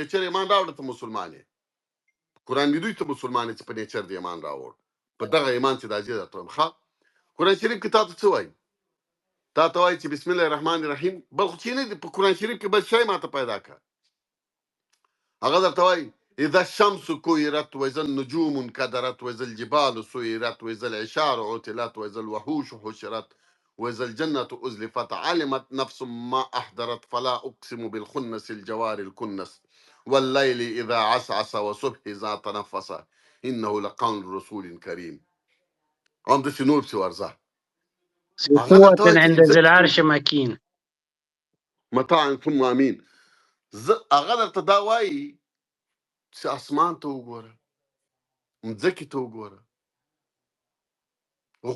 که چېرې ایمان راوړه ته مسلمان یې قرآن دې دوی ته مسلمان یې چې په نیچر دې ایمان راوړ په دغه ایمان چې دا زه درته وایم ښه قرآن شریف کې تا ته څه وایي تا ته وایي چې بسم الله الرحمن الرحیم بل خو چې نه دي په قرآن شریف کې بل شی ماته پیدا کړه هغه درته وایي اذا الشمس كورت واذا النجوم انكدرت واذا الجبال سيرت واذا العشار عطلت واذا الوحوش حشرت واذا الجنة ازلفت علمت نفس ما احضرت فلا اقسم بالخنس الجوار الكنس والليل اذا عسعس وصبح اذا تنفس انه لقول رسول كريم هم د شنو په ورزه في هغه درته قوة وایي چې عند ذي مځکې العرش مكين. متاع ثم امین هغه درته دا وایي چې اسمان ته وګوره مځکې ته وګوره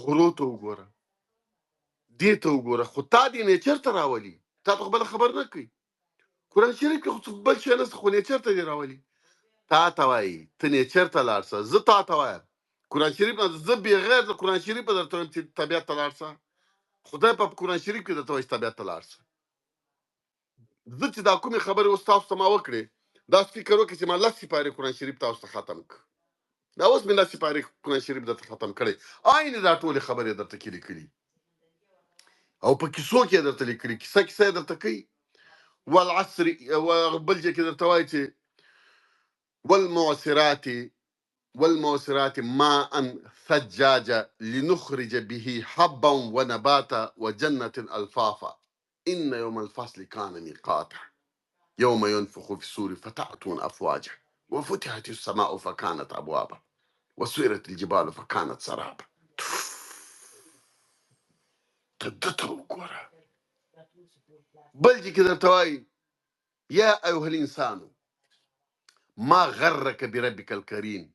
غرو ته وګوره دې ته وګوره خو تا دې نیچر ته راولي تا ته خو بله خبر نه کوي قرآن شریف کې خو بل شی نشته خو نیچر ته دې راولي تا ته وایي ته نیچر ته لاړ شه زه تا ته وایم قرآن شریف نه زه بغیر د قرآن شریف په درته وایم چې طبیعت ته لاړ شه خدای په قرآن شریف کې درته وایي چې طبیعت ته لاړ شه زه چې دا کومې خبرې اوس تاسو ته ما وکړې دا فکر وکړئ چې ما لس سپارې قرآن شریف تاسو ته ختم کړ دا اوس مې لس سپارې قرآن شریف درته ختم کړی عین دا ټولې خبرې درته کې لیکلي او په کیسو کې درته لیکلي کیسه کیسه درته کوي والعصر وبل ځای کې درته وایي چې والمعصرات ماء ثجاجا لنخرج به حبا ونباتا وجنة الفافا إن يوم الفصل كان ميقاتا يوم ينفخ في السور فتأتون أفواجا وفتحت السماء فكانت أبوابا وسيرت الجبال فكانت سرابا تدته وګوره بل ځای کې درته وایي يا أيها الإنسان ما غرك بربك الكريم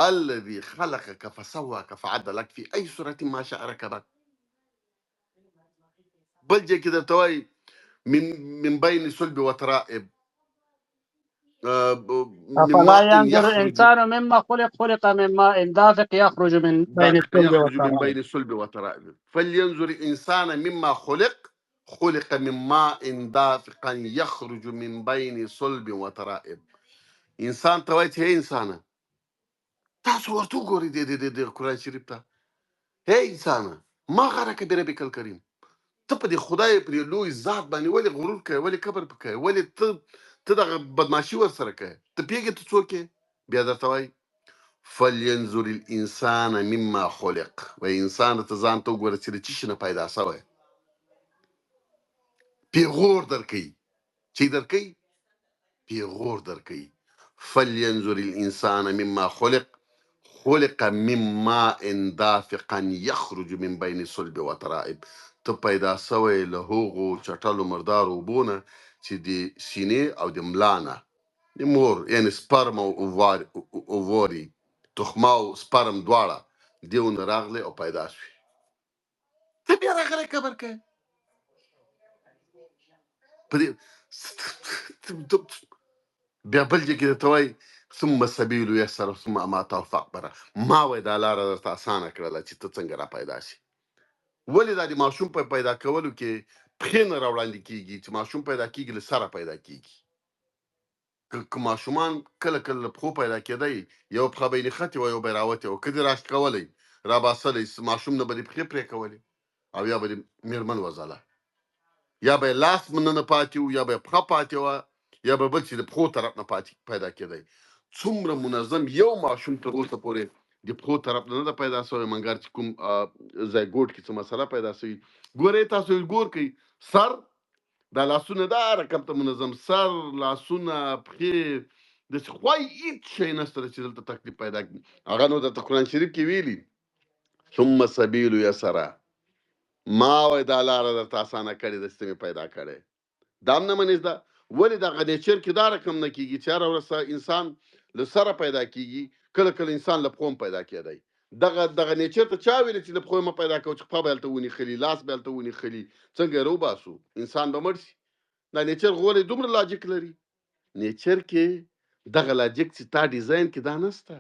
الذي خلقك فسواك فعدلك في أي صورة ما شاء ركبك بل ځای کې درته وایي من بين صلب وترائب من أفلا ماء ينظر يخرج الإنسان مما خلق من ماء دافق يخرج من بين دافق الصلب يخرج من والترائب. بين صلب وترائب فلينظر الإنسان مما خلق من ماء دافقا يخرج من بين صلب وترائب انسان ته وایي چې هی انسانه تاسو ورته وګورئ د قرآن شریف ته هی انسانه ما غرک بربک الکریم ته په دې خدای په دې لوی ذات باندې ولې غرور کوې ولې کبر کوې ولې ته دغه بدماشي ورسره کوې ته پوهېږې ته څوک یې بیا درته وایي فلینظر الانسان مما خلق و انسان ته ځان ته وګوره چې د څه شي نه پیدا سوی پیغور درکوي چې درکوي پیغور درکوي فلینظر الانسان مما خلق من ماء دافقا يخرج من بين صلب وترائب ته پیدا سوی له هغو چټلو مردارو اوبونه چې د سینې او د ملا نه د مور یعنی سپرم او اوواري تخمه او سپرم دواړه دیونه راغلی او پیدا شوي ته بیا راغلی کبر کوې په دې بیا بل ځای کې درته وایي ثم السبیل یسر ثم اماته فاقبره ما وایي دا لاره درته اسانه کړله چې ته څنګه را پیدا شي ولې دا د ماشوم په پیدا کولو کې پښې نه راوړاندې کېږي چې ماشوم پیدا کېږي له سره پیدا کېږي که ماشومان کله کله له پښو پیدا کېدی یو پښه به یې نښتې وه یو به یې راوتې وه که دې راشت کولی راباسلی ماشوم نه به دې پښې پرې کولې او یا به دې مېرمن وځله یا به یې لاس نه پاتې و یا به یې پښه پاتې وه یا به بل چې د پښو طرف نه پاتې پیدا کېدی څومره منظم یو ماشوم تر اوسه پورې د پښو طرف نه ده پیدا سوی مګر چې کوم زایګوټ کې څه مسله پیدا سوي ګورئ تاسو ګور کوئ سر دا لاسونه دا رقم ته منظم سر لاسونه پښې داسې خوای هېڅ شی نشته چې دلته تکلیف پیدا کړي هغه نو درته قرآن شریف کې ویلي ثم سبیل یسره ما وایي دا لاره درته اسانه کړې ده چې ته مې پیدا کړې دا هم نه منې زده ولې دغه نیچر کې دا رقم نه کېږي چې هره ورځ انسان له سره پیدا کېږي کله کله انسان له پښو پیدا کېدی دغه نیچر ته چا ویلې چې له پښو مه پیدا کوو چې پښه به هلته ونیښلي لاس به هلته ونیښلي څنګه یې روباسو انسان به مړ شي دا نیچر غولی دومره لاجیک لري نیچر کې دغه لاجیک چې تا ډیزاین کې دا نسته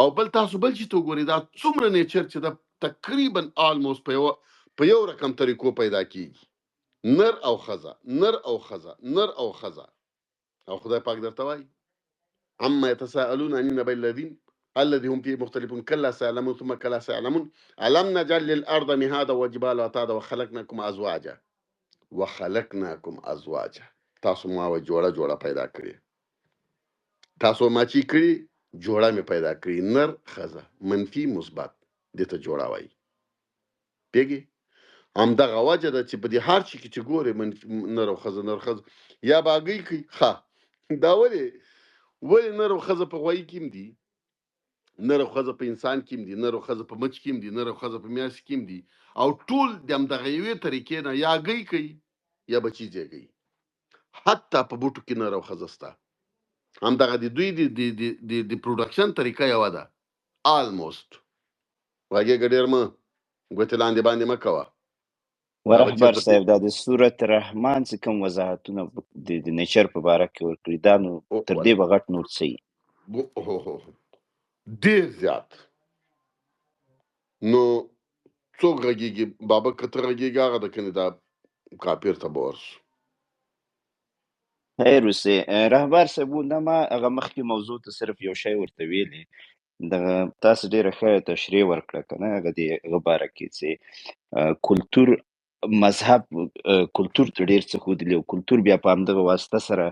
او بل تاسو بل چې ته وګورئ دا څومره نیچر چې دا تقریبا آلموست په یو رقم طریقو پیدا کېږي نر او ښځه نر او ښځه نر او ښځه او خدای پاک درته وایي عما يتساءلون عن النبأ الذي هم فيه مختلفون كلا سيعلمون ثم كلا سيعلمون ألم نجعل للأرض مهادا وجبال أوتادا وخلقناكم أزواجا تاسو ما و جوړه پیدا کړی تاسو ما چې کړی جوړه مې پیدا کړی نر خزه منفي مثبت دته جوړه وایي پیږي همدغه وجه ده چې په دې هر چي کې چې ګورې نر او خزه یا باګی کوي ښه دا ولې نر او خزه په غوایي کې دي نر او خزه په انسان کې دي نر او خزه په مچ کې دي نر او خزه په میاس کې دي او ټول د همدغه یوې طریقې نه یا ګی کوي یا بچی ځایږي حتی په بوټو کې نر او خزه سته همدغه د دوی د پروډکشن طریقه یو ده آلموست واګه ګډیر ما ګوتې لاندې باندې مه کوه دا به ورهبر چېرته صاحب دا د سورت رحمان چې کوم وضاحتونه د نیچر په باره کې ورکړي دا نو تر دې به غټ نور څه ډېر زیات نو څوک غږیږي بابا که ته غږیږي هغه د کنې دا کاپیر ته به ورسو خیر اوسې رهبر صاحب نه ما هغه مخکې موضوع ته صرف یو شی ورته ویلې دغه تاسو ډېره ښه تشریح ورکړه که نه هغه د هغه باره کې چې کلتور مذهب کلتور ته ډېر څه ښودلي او کلتور بیا په همدغه واسطه سره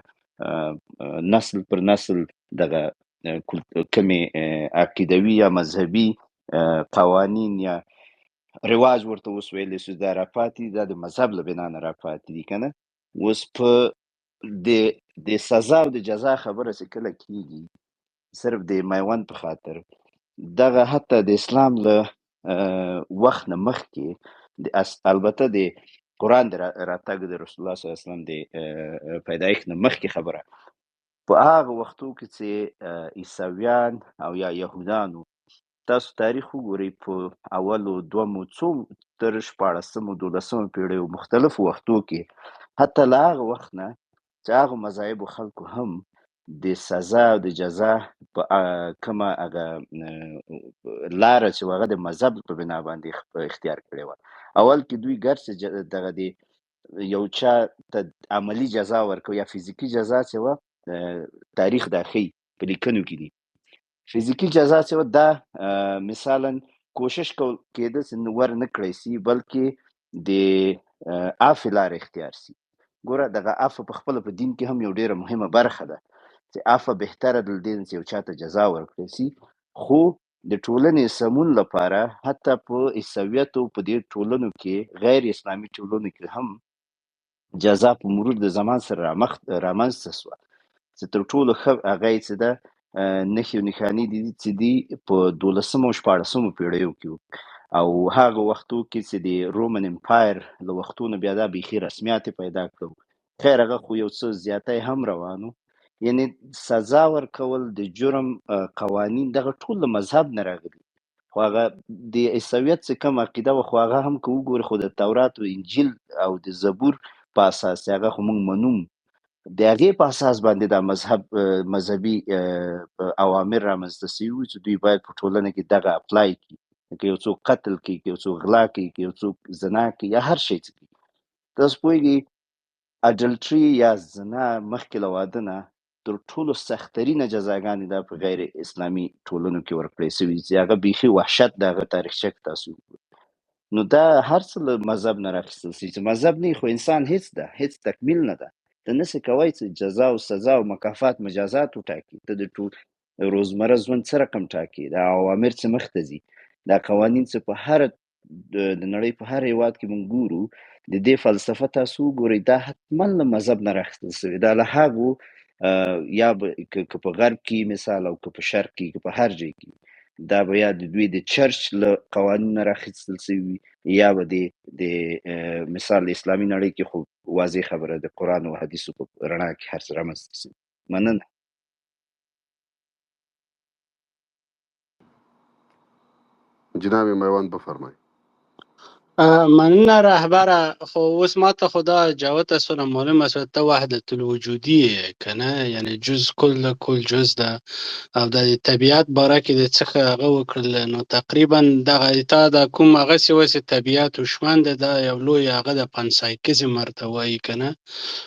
نسل پر نسل دغه کمې عقیدوي یا مذهبي قوانین یا رواج ورته اوس ویلی سو دا راپاتې دا د مذهب له بنا نه راپاتې دي که نه اوس په د سزا او د جزا خبره چې کله کېږي صرف د میوند په خاطر دغه حتی د اسلام له وخت نه مخکې البته د قرآن د راتګ د رسول الله صلی الله علیه وسلم د پیدایښت نه مخکې خبره په هغه وختو کې چې عیسویان او یا یهودانو تاسو تاریخ وګورئ په اولو دومو څو تر 14مو 12مو پیړیو مختلفو وختو کې حتی له هغه وخت نه چې هغو مذاهبو خلکو هم د سزا او د جزا په کومه هغه لاره چې هغه د مذهب په بنا باندې اختیار کړې وه اول کې دوی ګرڅه دغه د یو چا ته عملی جزا ورکوي یا فزیکي جزا چې وه تاریخ دا ښیي په لیکنو کې دي فزیکي جزا چې دا مثلا کوشش کېده چې ور نه کړی سي بلکې د عفو لار اختیار سي ګوره دغه عفو په خپله په دین کې هم یو ډیره مهمه برخه ده چې عفو بهتره د دې چې یو چاته جزا ورکړی سي خو د ټولنې سمون لپاره حتی په عیسویتو په دې ټولنو کې غیر اسلامي ټولنو کې هم جزا په مرور د زمان سره رامنځته سوه چې تر ټولو ښه هغه یې چې ده نښې او نښانې دي چې دي په 12مو او 14مو پیړیو کې او هغه وختو کې چې د رومن امپایر له وختونو بیا دا بیخي رسمیات پیدا کړو خیر هغه خو یو څه زیاتی هم روانو یعنی سزا ورکول د جرم قوانین دغه ټول له مذهب نه راغلي خو هغه د عیسویت څه کوم عقیده وه خو هغه هم که وګورې خو د تورات او انجیل او د زبور په اساس هغه خو موږ منو د هغې په اساس باندې دا مذهبي اوامر رامنځته سوي وو چې دوی باید په ټولنه کې دغه اپلای کړي که یو څوک قتل کوي که یو څوک غلا کوي که یو څوک زنا کوي یا هر شی څه کوي تاسو پوهېږئ اډلټري یا زنا مخکې له واده نه تر ټولو سخترینه جزاګانې دا په غیر اسلامي ټولنو کې ورکړی سوي چې هغه بیخي وحشت د هغه تاریخچه کې تاسو نو دا هر څه له مذهب نه راخیستل سوي چې مذهب نه خو انسان هیڅ ده هیڅ تکمیل نه ده ته نسې کوی چې جزا او سزا او مکافات مجازات وټاکي ته د ټول روزمره ژوند څه رقم ټاکي دا اوامر څه مخته ځي دا قوانین څه په هر د نړۍ په هر هیواد کې موږ ګورو د دې فلسفه تاسو وګورئ دا حتما له مذهب نه راخیستل سوي دا له هغو یا که په غرب کې مثال او که په شرق کې که په هر ځای کې دا به یا د دوی د چرچ له قوانینو نه راخیستل سوي یا به د مثال اسلامي نړۍ کې خو واضح خبره د قرآن او حدیثو په رڼا کې هر څه رامنځته سوي مننه جناب میوند بفرمایئ مننه رهبره. خو اوس ماته خو دا جوته سونه معلومه شوه ته وحدة الوجودي یې که نه، یعنې جز کل ده کل جز ده او د طبیعت باره کې د څخه هغه وکړل، نو تقریبا دغه تا د کوم هغسې وسې طبیعت هوشمند ده، دا یو لوی هغه د پنسایکزم ورته وایي که نه،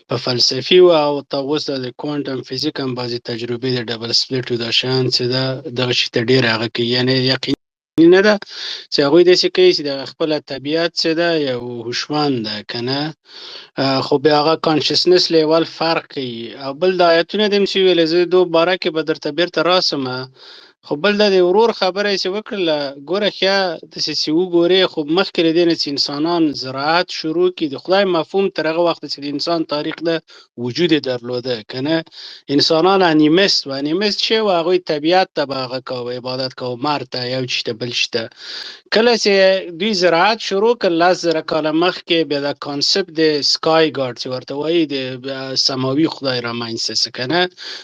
په فلسفي او ته اوس د کوانټم فزیک هم بعضې تجربې د ډبل سپلیټ دا شیان چې ده دغه شي ته ډېر هغه کوي، یعنې یقیني نه ده چې هغوی داسې کوي چې د خپله طبیعت چې ده یو هوشمند ده که نه، خو بیا هغه کانشسنس لیول فرق کوي. او بل د آیتونه دې هم چې ویلې زه دو باره کې به درته بېرته راسمه، خو بل دا د ورور خبره یې چې وکړله، ګوره ښه داسې چې وګورې، خو مخکې له دې نه چې انسانان زراعت شروع کړي، د خدای مفهوم تر هغه وخته چې د انسان تاریخ ده وجود یې درلوده که نه، انسانان انیمست و. انیمست چې و هغوی طبیعت ته به هغه کوه، عبادت کوه، مار ته، یو چي ته بل شي ته. کله چې دوی زراعت شروع کړ 10,000 کاله مخکې، بیا دا کانسپټ د سکای ګاډ چې ورته وایي د سماوي خدای رامنځته سه که نه،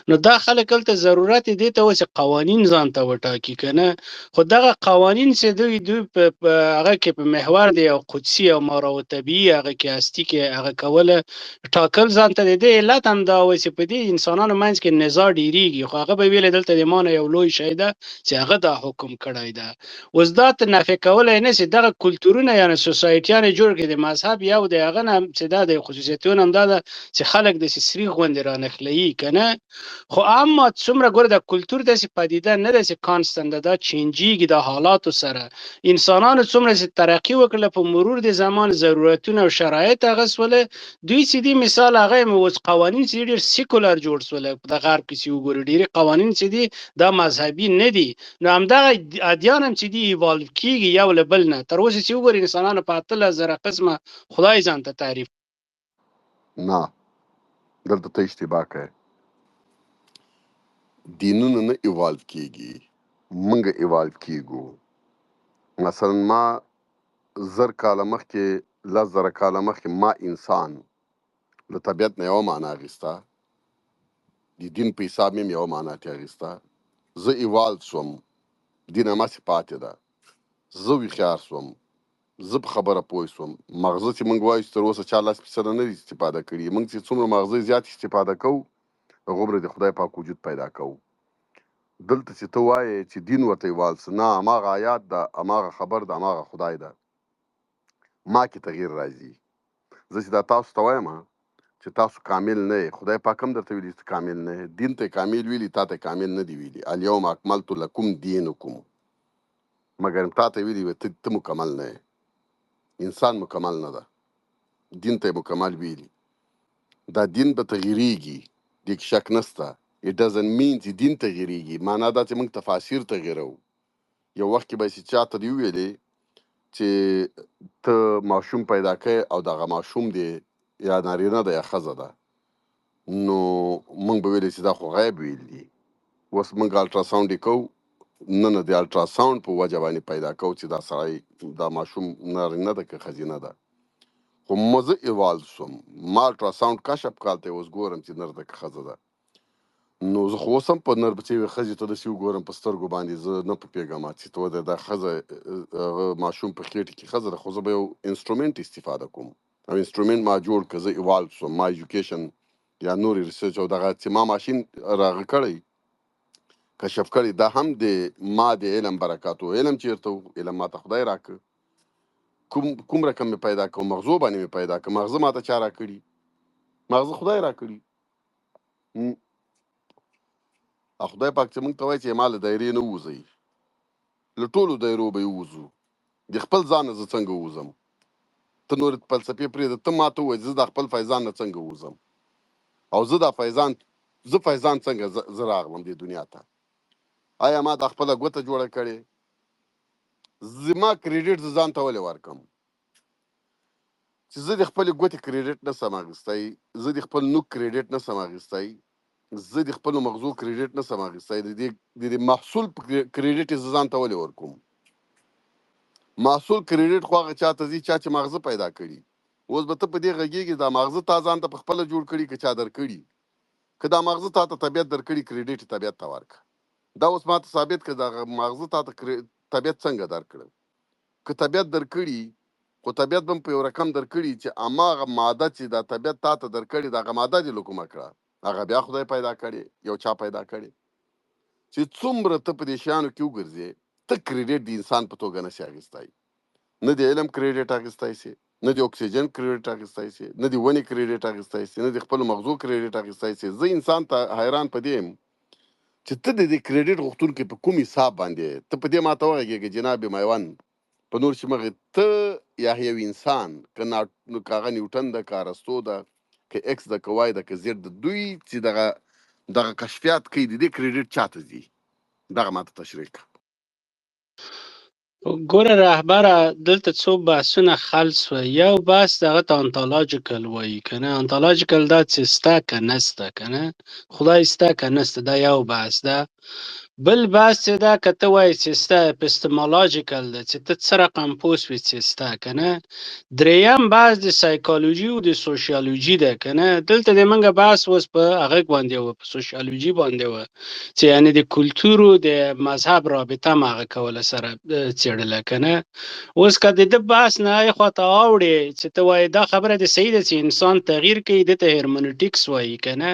نو دا خلک هلته ضرورت یې دې ته و چې قوانین ځان ته وټاکي که نه، خو دغه قوانین چې دوی په هغه کې په محور د یو قدسي او ماورالطبیعي هغه کې هستي کې هغه کوله ټاکل ځان ته، د دې علت هم دا و چې په دې انسانانو منځ کې نزاع ډېرېږي، خو هغه به ویلې دلته د ما نه یو لوی شی ده چې هغه دا حکم کړی ده. اوس دا ته نفي کولی نه شي، دغه کلتورونه یعنې سوسایټیانې جوړ کړي، د مذهب یو د هغه نه هم چې دا د خصوصیتونه هم دا ده چې خلک داسې سریغ غوندې رانښلوي که نه، خو اما څومره ګوره د کلتور داسې پدیده نه ده چې کانستنت ده، دا چینجیږي د حالاتو سره. انسانانو څومره چې ترقي وکړله په مرور د زمان، ضرورتونه او شرایط هغه سوله، دوی چې دي مثال هغه یم اوس قوانین چې دي ډېر سیکولر جوړ سوله، د غرب کې چې وګورو ډېرې قوانین چې دي دا مذهبي نه دي، نو همدغه ادیان هم چې دي ایوالو کېږي یو له بل نه، تر اوسه چې وګورې انسانانو په 18,000 قسمه خدای ځان ته تعریف. نه دلته ته اشتباه کوې، دینونه نه ایوالو کېږي، موږ ایوالو کېږو. مثلا ما 1000 کاله مخکې 10,000 کاله مخکې ما انسان له طبیعت نه یوه معنا اخیسته، د دین په حساب مې هم یوه معنا ترې اخیسته، زه ایوالو شوم، دین هماسې پاتې ده، زه هوښیار شوم، زه په خبره پوه شوم. مغزه چې موږ وایو چې تر اوسه چا 10% نه دي استفاده کړي، موږ چې څومره مغزه زیات استفاده کوو هغومره د خدای پاک وجود پیدا کوو. دلته چې ته وایې چې دین ورته ایوال سه، نه هماغه آیات ده، هماغه خبر ده، هماغه خدای ده، ما کې تغییر راځي. زه چې دا تاسو ته وایم چې تاسو کامل نه یې، خدای پاک هم درته ویلي چې کامل نه یې، دین ته کامل ویلي، تا ته کامل نه دی ویلي. الیوم اکملت لکم دینکم، مګر تا ته ویلي وي ته مکمل نه یې، انسان مکمل نه ده، دین ته مکمل ویلي. دا دین به تغییریږي، دې کې شک نسته. It doesn't mean چې دین تغییریږي، معنا دا چې موږ تفاسیر تغییرو. یو وخت کې به چې چاته دې وویلې چې ته ماشوم پیدا کړې او دغه ماشوم دی یا نارینه ده یا ښځه ده، نو موږ به ویلې چې دا خو غیب ویل دي. اوس موږ الټراساونډ یې کوو، نه د الټراساونډ په وجه باندې پیدا کوو چې دا سړی دا ماشوم نارینه ده که ښځینه ده. خو زه ایوالو شوم، ما الټراساونډ کشف کال ته اوس ګورم چې نر ده که ښځه ده، نو زه خو اوس هم په نر چې یوې ښځې ته داسې وګورم په سترګو باندې، زه نه پوهېږم چې ته دا ښځه هغه ماشوم په خېټې کې ښځه ده، خو زه به یو انسټرومنټ استفاده کوم او انسټرومنټ ما جوړ کړ، زه ایوالو شوم، ما ایجوکیشن یا نورې ریسرچ او دغه چې ما ماشین راغه کړی کشف کړی، دا هم د ما د علم برکاتو. علم چېرته و؟ علم ما ته خدای راکړ. کوم رقم مې پیدا کړ؟ مغزو باندې مې پیدا کړ. مغزه ما ته چا راکړي؟ مغزه خدای راکړي. او خدای پاک چې موږ ته وایي چې ما له دایرې نه ووځئ، له ټولو دایرو به یې ووځو، د خپل ځان نه زه څنګه ووځم؟ ته نور فلسفې پرېږده، ته ما ته ووایه زه د خپل فیضان نه څنګه ووځم، او زه دا فیضان څنګه زه راغلم دې دنیا ته؟ آیا ما دا خپله ګوته جوړه کړې؟ زما کریډیټ زه ځان ته ولې ورکړم چې زه د خپلې ګوتې کریډیټ نه سم اخیستی، زه د خپل نوک کریډیټ نه سم اخیستی، زه د خپلو مغزو کریډیټ نه سم اخیستی، د دې محصول کریډیټ یې زه ځان ته ولې ورکوم؟ محصول کریډیټ خو هغه چا ته ځي چا چې مغزه پیدا کړي. اوس به ته په دې غږېږې دا مغزه تا ځان ته په خپله جوړ کړي که چا درکړي؟ که دا مغزه تا ته طبیعت درکړي، کریډیټ یې طبیعت ته ورکړه. دا اوس ما ته ثابت کړه دغه مغزه تا ته طبیعت څنګه درکړه. که طبیعت درکړي خو طبیعت به هم په یو رقم درکړي چې هماغه ماده چې دا طبیعت تا ته درکړې دغه ماده دې له کومه کړه هغه بیا خدای پیدا کړې یو چا پیدا کړې چې څومره ته په دې شیانو کې وګرځې ته کریډیټ د انسان په توګه نشي اخیستی نه د علم کریډیټ اخیستی سي نه د اکسیجن کریډیټ اخیستی سي نه د ونې کریډیټ اخیستی سي نه د خپل مغزو کریډیټ اخیستی سي زه انسان ته حیران په دې یم چې ته د دې کریډیټ غوښتونکي په کوم حساب باندې ته په دې ماته وغږېږې جناب میوند په نور چې مغې ته یا یو انسان که هغه نیوټن ده که ارسطو ده که ایکس ده که وای ده که زیډ ده دوی چې دغه کشفیات کوي د دې کریډیټ چاته ځي دغه ماته تشریح کړه ګوره رهبره دلته څو بحثونه خل سوه یو بحث دغه ته انتالاجیکل وایي که نه انتالاجیکل دا چې سته که نسته که نه خدای سته که نسته دا یو بحث ده بل بحث چې دا که ته وایې چې سته اپیستمولاجیکل ده چې ته څه رقم پوه سوې چې سته که نه دریم بحث د سایکالوجي او د سوشیالوجي ده که نه دلته د موږ بحث اوس په هغه باندې وه په سوشیالوجي باندې وه چې یعنې د کلتور او د مذهب رابطه م هغه کوله سره څېړله که نه اوس که د ده بحث نه هغې خواته اوړې چې ته وایې دا خبره د صحیح ده چې انسان تغییر کوي ده ته هرمنوټیکس وایي که نه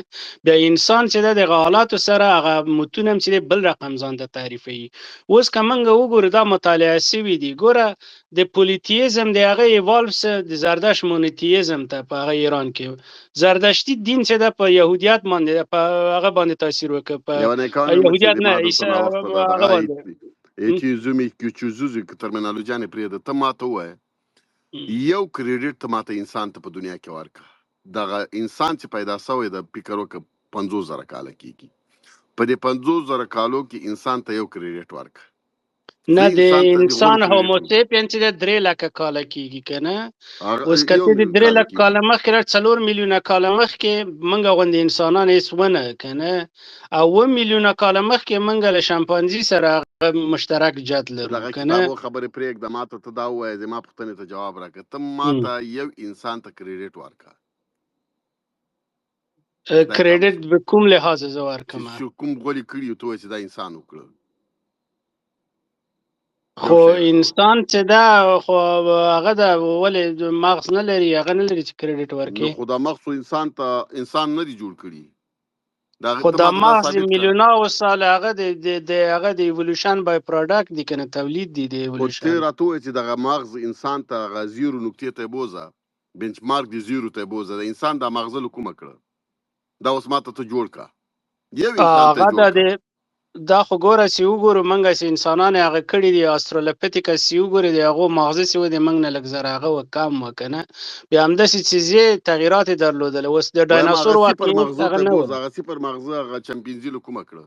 بیا انسان چې ده د هغه حالاتو سره هغه متون هم چې دی بل رقم ځان ته تعریفوي اوس که موږ وګورو دا مطالعه سوي دي ګوره د پولیتیزم د هغه ایوالف د زردشت مونوتیزم ته په هغه ایران کې زردشتي دین چې ده په یهودیت باندې په هغه باندې تاثیر وکړ په یو نه کانم چې یهودیت د نه ما عیسی دلته ناوخته ده هغه دغه باندې ایتیزم کیوچوزوزي که ترمینالوجیانې پرېږده ته ماته ووایه یو کریډیټ ته ماته انسان ته په دنیا کې ورکړه دغه انسان چې پیدا سوی د فکر وکړه 50,000 کاله کېږي په دې 50,000 کالو کې انسان ته یو کریډیټ ورکړه نه زه د انسان ته د انسان غونې کریډیټ هوموسیپین چې د 3 لکه کاله کېږي که نه اوس هغه که یو ته د میلیون 3 کاله لکه کاله کېږي مخکې را 4 میلیونه کاله مخکې موږ غوندې انسانان هېڅ ونه که نه او 7 میلیونه کاله مخکې موږ له شامپانزي سره هغه مشترک جد د لرو دغه که نه کتابو خبرې پرېږده ماته ته دا ووایه زما پوښتنې ته جواب راکړه ته ماته یو انسان ته کریډیټ ورکړه خدای کریډیټ تاسو به کوم لحاظ زه ورکړم چې کوم غولي کړي ته وایي چې دا انسان وکړه یو خو شی راته ووایه انسان چې ده خو هغه ده ولې مغز نه لري هغه نه لري چې کریډیټ نو ورکړي خو دا مغز انسان ته انسان نه دی جوړ کړي دا خو ته دا ماته دا مغز ثابت کړه میلیونه سال هغه د هغه د ایولوشن بای پروډکټ دی کنه تولید دی د خو ته ایولوشن راته ووایه چې دغه مغز انسان ته هغه زیرو نقطې ته یې بوځه بنچ مارک د زیرو ته یې بوځه د انسان دا مغزه له کومه کړه دا اوس ماته ته جوړ کړه یو انسان ته هغه جوړ کړه دا خو ګوره چې وګورو منګه چې انسانان هغه کړي دي استرالوپیتیکس چې وګوري د هغو ماغزه چې و د منګ نه لږ زر هغه و کم و که نه بیا همداسې څیزې تغییرات یې درلودل اوس د وایم ډایناسور هغه وخت صفر کې هېڅ مغزو هغه ته نه و بوځه هغه صفر مغزه هغه چمپینزي له کومه کړه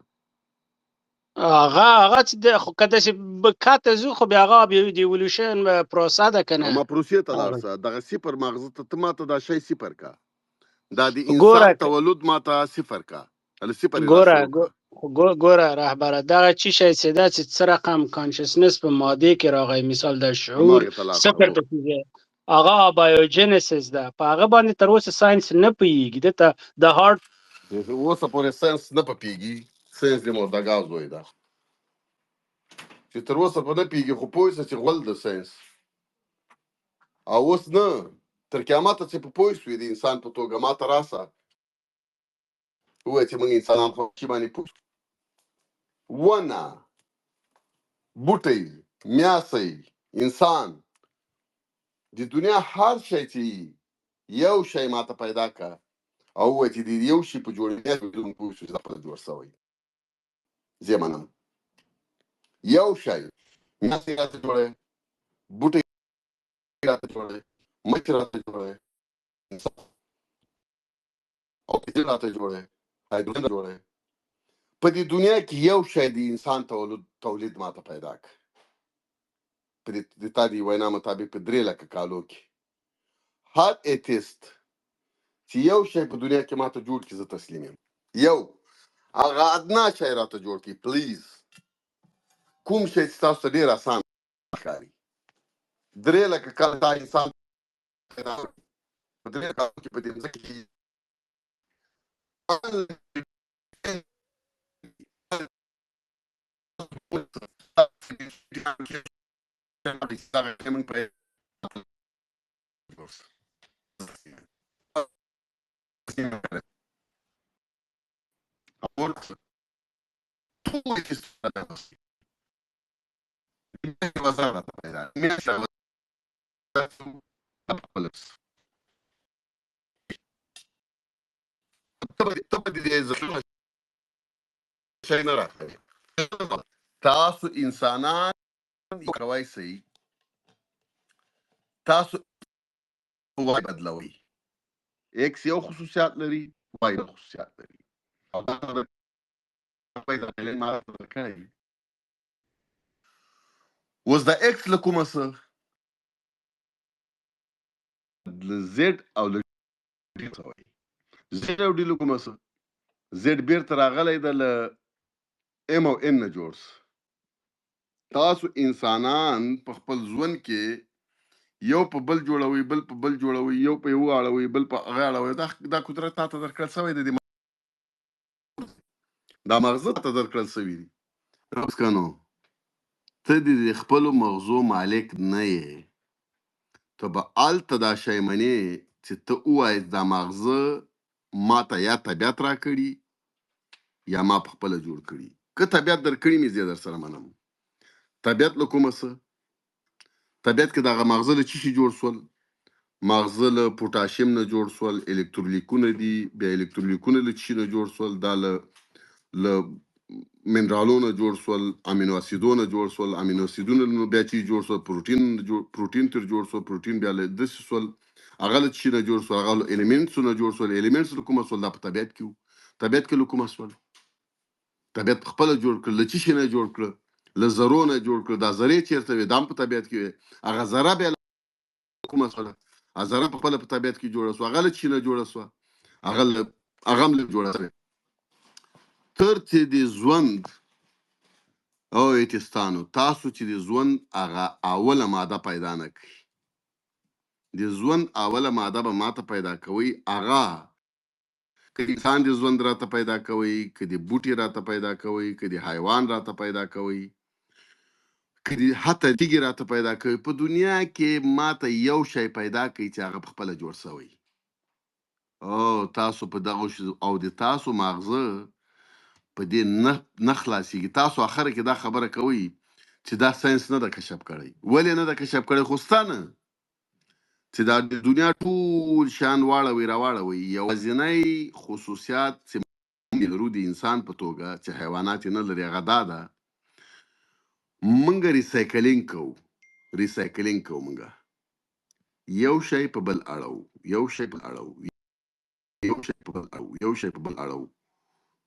هغه چې خو که داسې کته ځو خو بیا هغه د ایولوشن پروسه ده که نه اما پروسې ته لاړ هغه شه دغه صفر مغزه ته ماته دا شی صفر کا دا د انسان ګوره تولد ماته صفر کا ال صفر را ګوره شروع کا ګوره رهبره دغه چی شی چې ده چې څه رقم کانشسنس په ماده کې راغی مثال د شعور هماغه ته لاړ شه صفر پکې دی هغه بایوجینیسیس ده په هغه باندې تر اوسه ساينس نه پوهېږي دته د هارت اوسه پورې ساينس نه پوهېږي ساينس د مردګاو زوی ده چې تر اوسه په نه پوهېږي خو پوه شه چې غول د ساينس او اوس نه تر قیامته چې په پوه شوې د انسان په توګه ماته راسه ووایه چې موږ انسانان خو شي باندې پوه ونه بوټی میاسی انسان د دنیا هر شی چې یو شی ماته پیدا کا او وایي چې د یو شي په جوړېدو پوه شو چې دا په جوړ شوی زه منم یو شی میاسی راته جوړی بوټی راته جوړی مچ راته جوړی اکسیجن راته جوړی هایدروجن جوړی په دې دنیا کې یو شی د انسان تولید ماته پیدا ک په دې د تا دی وینا مطابق په 3 لکه کالو کې هر ایتیست چې یو شی په دنیا کې ماته جوړ کړي زه تسلیم یم یو هغه ادنا شی راته جوړ کړي پلیز کوم شی چې تاسو ته ډېر اسان ښکاري 3 لکه کاله دا انسان پیدا کړ. په 3 کالو کې په دې ځکه کې Ahora, todo esto es basada en la mesa طبعا دي زخمه شي نه راځي تاسو انسانان کوي سي تاسو وای بدلوي اکس یو خصوصیات لري وای خصوصیات لري او دا پیدا کړل ما کوي اوس د اکس له کومه څه د زد او ل ډي سوي زد او ډي له کومه څه زد بیرته راغلی د ام او ان نه جوړ تاسو انسانان په خپل ژوند کې یو په بل جوړوي بل په بل جوړوي یو په یو اړوي بل په هغه اړوي دا قدرت تاسو درکړل شوی دی دا مغزه ته درکړل شوی دی اوس کنو ته د خپل مغزو مالک نه یې ته به الته دا شی منې چې ته ووایې دا مغزه ما ته یا طبیعت راکړي یا ما په خپله جوړ کړي که طبیعت درکړي مې زه در سره منم طبیعت له کومه څه طبیعت کې دغه مغزه له څه شي جوړ سول مغزه له پوتاشیم نه جوړ سول الکترولیکونه دي بیا الکترولیکونه له څه نه جوړ سول دا له منرالونو جوړ سول امینو اسیدونه جوړ سول امینو اسیدونه بیا چې جوړ سول پروتین تر جوړ سول پروتین بیا له د سول هغه له څه نه جوړ سول هغه الیمنټس نه جوړ سول الیمنټس له کومه سول دا په طبیعت کې طبیعت کې له کومه سول طبیعت خپل جوړ کړ له څه نه جوړ کړ له ذرونه جوړ کړ دا ذرې چیرته وي دا په طبیعت کې هغه ذره بیا کومه سول ذره په خپل په طبیعت کې جوړه سو هغه له څه نه جوړه سو هغه له جوړه سو تر چې د ژوند او ایتستانو تاسو چې د ژوند هغه اوله ماده پیدا نه کړي د ژوند اوله ماده به ماته پیدا کوي هغه که انسان د ژوند راته پیدا کوي که د بوټي راته پیدا کوي که د حیوان راته پیدا کوي که د حتی تیږې راته پیدا کوي په دنیا کې ماته یو شی پیدا کوي چې هغه په خپله جوړ سوی او تاسو په دغه او د تاسو مغزه په دې نه خلاصيږي تاسو اخر کې دا خبره کوي چې دا ساينس نه د کشف کړی ولې نه د کشف کړی خوستانه چې دا د دنیا ټول شان واړوي راواړوي یوازینی خصوصیات چې لرو د انسان په توګه چې حیوانات نه لري هغه دا ده مونږ ریسایکلینګ کوو مونږ یو شی په بل اړو یو شی په اړو یو شی په بل اړو یو شی په بل اړو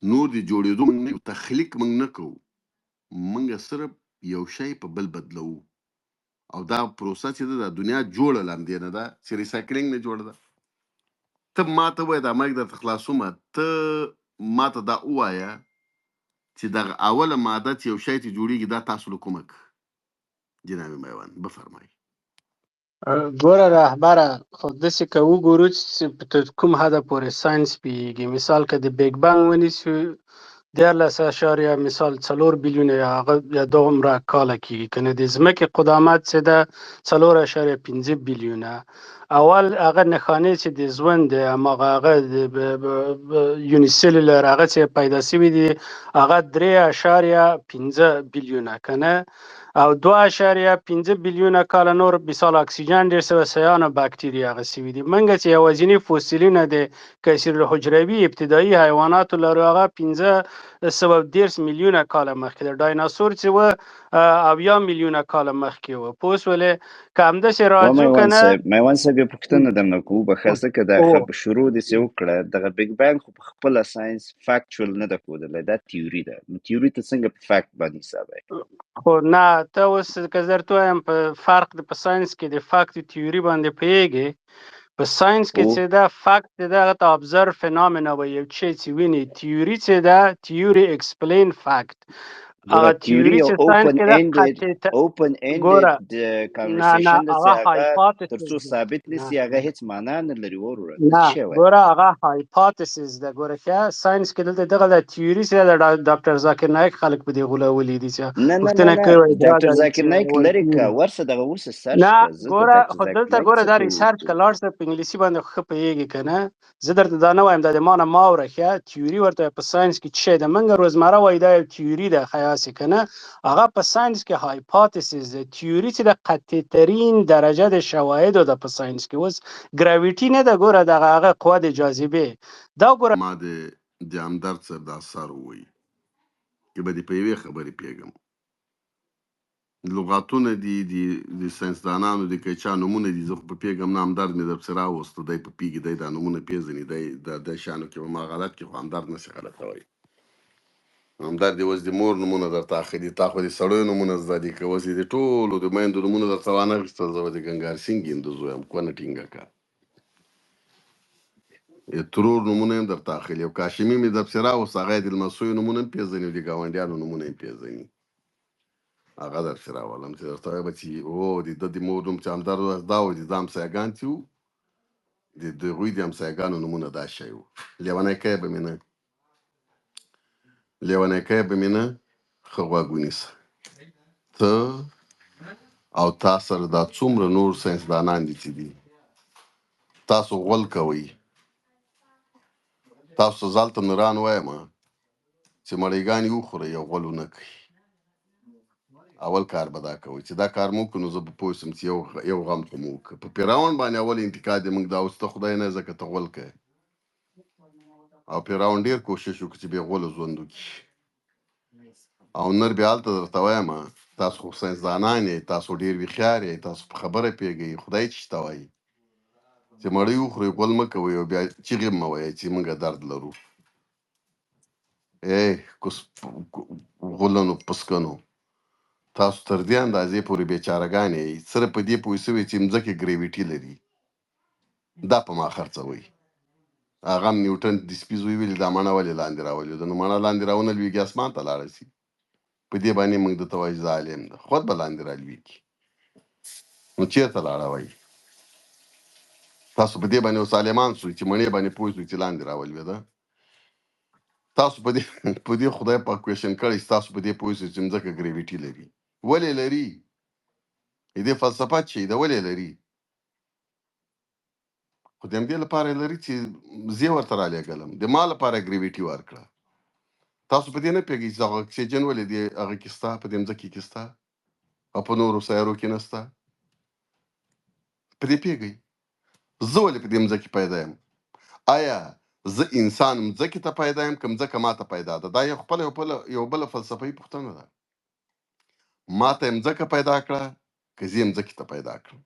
نور د جوړېدو موږ تخلیق موږ نه کوو موږ صرف یو شی په بل بدلو او دا پروسه چې د دنیا جوړه لاندې نه ده چې ریسایکلینګ نه جوړه ده ته ما ته وایې دا مایک درته خلاصومه ته ما ته دا ووایه چې دغه اوله ماده چې یو شی چې جوړېږي دا تاسو له کومه جناب میوان بفرمایي ګوره رهبره خو داسې که وګورو چې تر کوم حده پورې ساینس پوهېږي مثال که د بیګ بنګ ونیسو 14 مثال 4 بیلیونه یا دومره کاله کېږي که نه د ځمکې قدامت چې ده 4.5 بیلیونه اول هغه نښانې چې د ژوند د هماغه هغه یونیسلولر هغه چې پیدا شوي دي هغه 3.15 بیلیونه که نه او 2.15 بیلیونه کاله نور مثال اکسیجن ډېر سوی سیان او باکتریا هغه سوي دي موږ چې یوازیني فوسیلونه د کثیرالحجروي ابتدایي حیواناتو لرو هغه 1510 میلیونه کاله مخکې د ډایناسور چې و 70 میلیونه کاله مخکې و پوه شولې که همداسې راځو که نه میوان صاحب یو پوښتنه درنه کوو بخښه ځکه دا شروع داسې وکړه دغه بیګ بنګ خو په خپله ساینس فیکچوال نه ده ښودلی دا تیوري ده نو تیوري ته څنګه په فیکټ باندې حسابوي خو نه ته اوس که زه درته وایم په فرق په ساینس کې د فیکټ تیوري باندې پوهېږې په ساینس کې چې دا فیکټ چې ده هغه ته ابزرو فینامنا وایي یو شی چې ویني تیوري چې ده تیوري ایکسپلین فیکټ ګوره هغه تیوري تیوري یو چې ساينس اوپن کې د ended قطعیت اوپن ended ګوره نه conversation ده هغه چې هغه تر هایپوتیسز څو دی ثابت نه نسی هغه هیڅ معنا نه لري وروره ته نه څه شی وایې ګوره هغه هایپوتیسز ده ګوره ښه ساينس کې دلته دغه د تیوري سره د ډاکټر ذاکر نایک خلک په دې غولولي دي چې نه نه نه پوښتنه نه کوي دا ډاکټر د ذاکر نایک وایي لري کا تیوري ورسه دغه اوس سرچ نه کړه زه د ګوره ډاکټر خو ذاکر دلته نایک ګوره څه دا په ریسرچ که لاړ شه په انګلیسي باندې ښه پوهېږي که نه زه درته دا نه وایم دا د ما نه ما اوره ښه تیوري ورته په ساینس کې څه شی ده موږ روزمره وایي دا یو تیوري ده خیاسې که نه هغه په ساینس کې هایپوتیسز ده تیوري چې د قطعي ترین درجه د شواهدو ده په ساینس کې اوس ګراویټي نه ده ګوره دغه هغه قوه د جاذبې دا ګوره ما د همدرد صاحب دا اثر ووایي که به دې په یوې خبرې پوهېږم لغاتونه دي د ساینسدانانو د که چا نومونه دي زه خو په پوهېږم نه همدرد مې درپسې راوسته دی په پوهېږي دی دا نومونه پېژني دی د شیانو کې به ما غلط کړي خو همدرد نشي غلطوی همدرد یې اوس د مور نومونه درته اخلي تا خو د سړیو نومونه زده دي که اوس یې د ټولو د میندو نومونه درته وانخېستل زه به د ګنګار سینګ یم د زوی یم کونه ټینګه کړه ترور نومونه هم درته اخلي او کاشمي مې درپسې راوست هغه یې د لمسیو نومونه هم پېژني او د ګاونډیانو نومونه هم پېژني هغه درپسې راولم چې درته وایم چې هو د ده د مور نوم چې همدرد وایي دا و د ده همسایګان چې وو د هغوی د همسایګانو نومونه دا شی وو لیونی که به مې نه لیونی که به مې نه ښه غوږ ونیسه ته او تا سره دا څومره نور ساینسدانان دي چې دي تاسو غول کوئ تاسو ځلته نوران وایم چې مړیګانې وخورئ او غول ونه کوي اول کار به دا کوئ چې دا کار مو وکړو نو زه به پوه شم چې یو غم خو مو وکړه په پیراون باندې اول انتقاد یې موږ دا اوس ته خدای نه ځکه ته غول کوې او پیراون ډېر کوشش وکړي چې بې غوله ژوند وکړي او نر بیا هلته درته وایم تاسو خو ساینسدانان یې تاسو ډېر هوښیار یې تاسو په خبره پوهېږئ خدای چې شته وایي چې مړۍ وخورئ غول مه کوئ او بیا چیغې مه وایئ چې موږ درد لرو غولنو پسکنو تاسو تر دې اندازې پورې بیچارهګان یې صرف په دې پوه شوي چې مځکې ګریویټي لري دا په ما خرڅوئ هغه هم نیوټن د سپي زوی ویلي دا مڼه ولې لاندې راولي د نو مڼه لاندې راونه لویږي اسمان ته لاړه شي په دې باندې موږ درته وایو ظالم ده خود به لاندې رالویږي نو چېرته لاړه وایي تاسو په دې باندې اوس عالمان شوئ چې مڼې باندې پوه شوئ چې لاندې راولوېده تاسو په دې په دې خدای پاک کوېشن کړی چې تاسو په دې پوه شئ چې مځکه ګریویټي لري ولې لري دې فلسفه چې ده ولې لري خو د همدې لپاره یې لري چې زه یې ورته رالېږلم د ما لپاره ګریویټي ورکړه تاسو په دې نه پوهېږئ چې دغه اکسیجن ولې دې هغه کې شته په دې مځکې کې شته او په نورو سیارو کې نشته په دې پوهېږئ زه ولې په دې مځکې پیدا یم آیا زه انسان مځکې ته پیدا یم که مځکه ما ته پیدا ده دا یو خپله یو بله فلسفهي پوښتنه ده ما ته یې مځکه پیدا کړه که زه یې مځکې ته پیدا کړم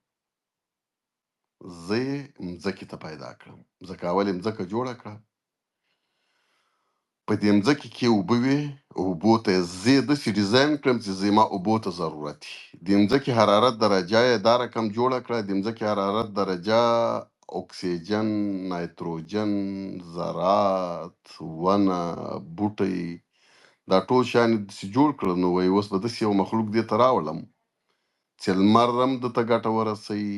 زه یې مځکې ته پیدا کړم ځکه اول یې مځکه جوړه کړه په دې مځکې کې اوبه وې اوبو ته زه یې داسې ډیزاین کړم چې زما اوبو ته ضرورت وي د مځکې حرارت درجه یې دا رقم جوړه کړه د مځکې حرارت درجه اکسیجن نایتروجن ذرات ونه بوټی دا ټول شیان یې داسې جوړ کړل نو وایي اوس به داسې یو مخلوق دې ته راولم چې لمر هم دته ګټه ورسوي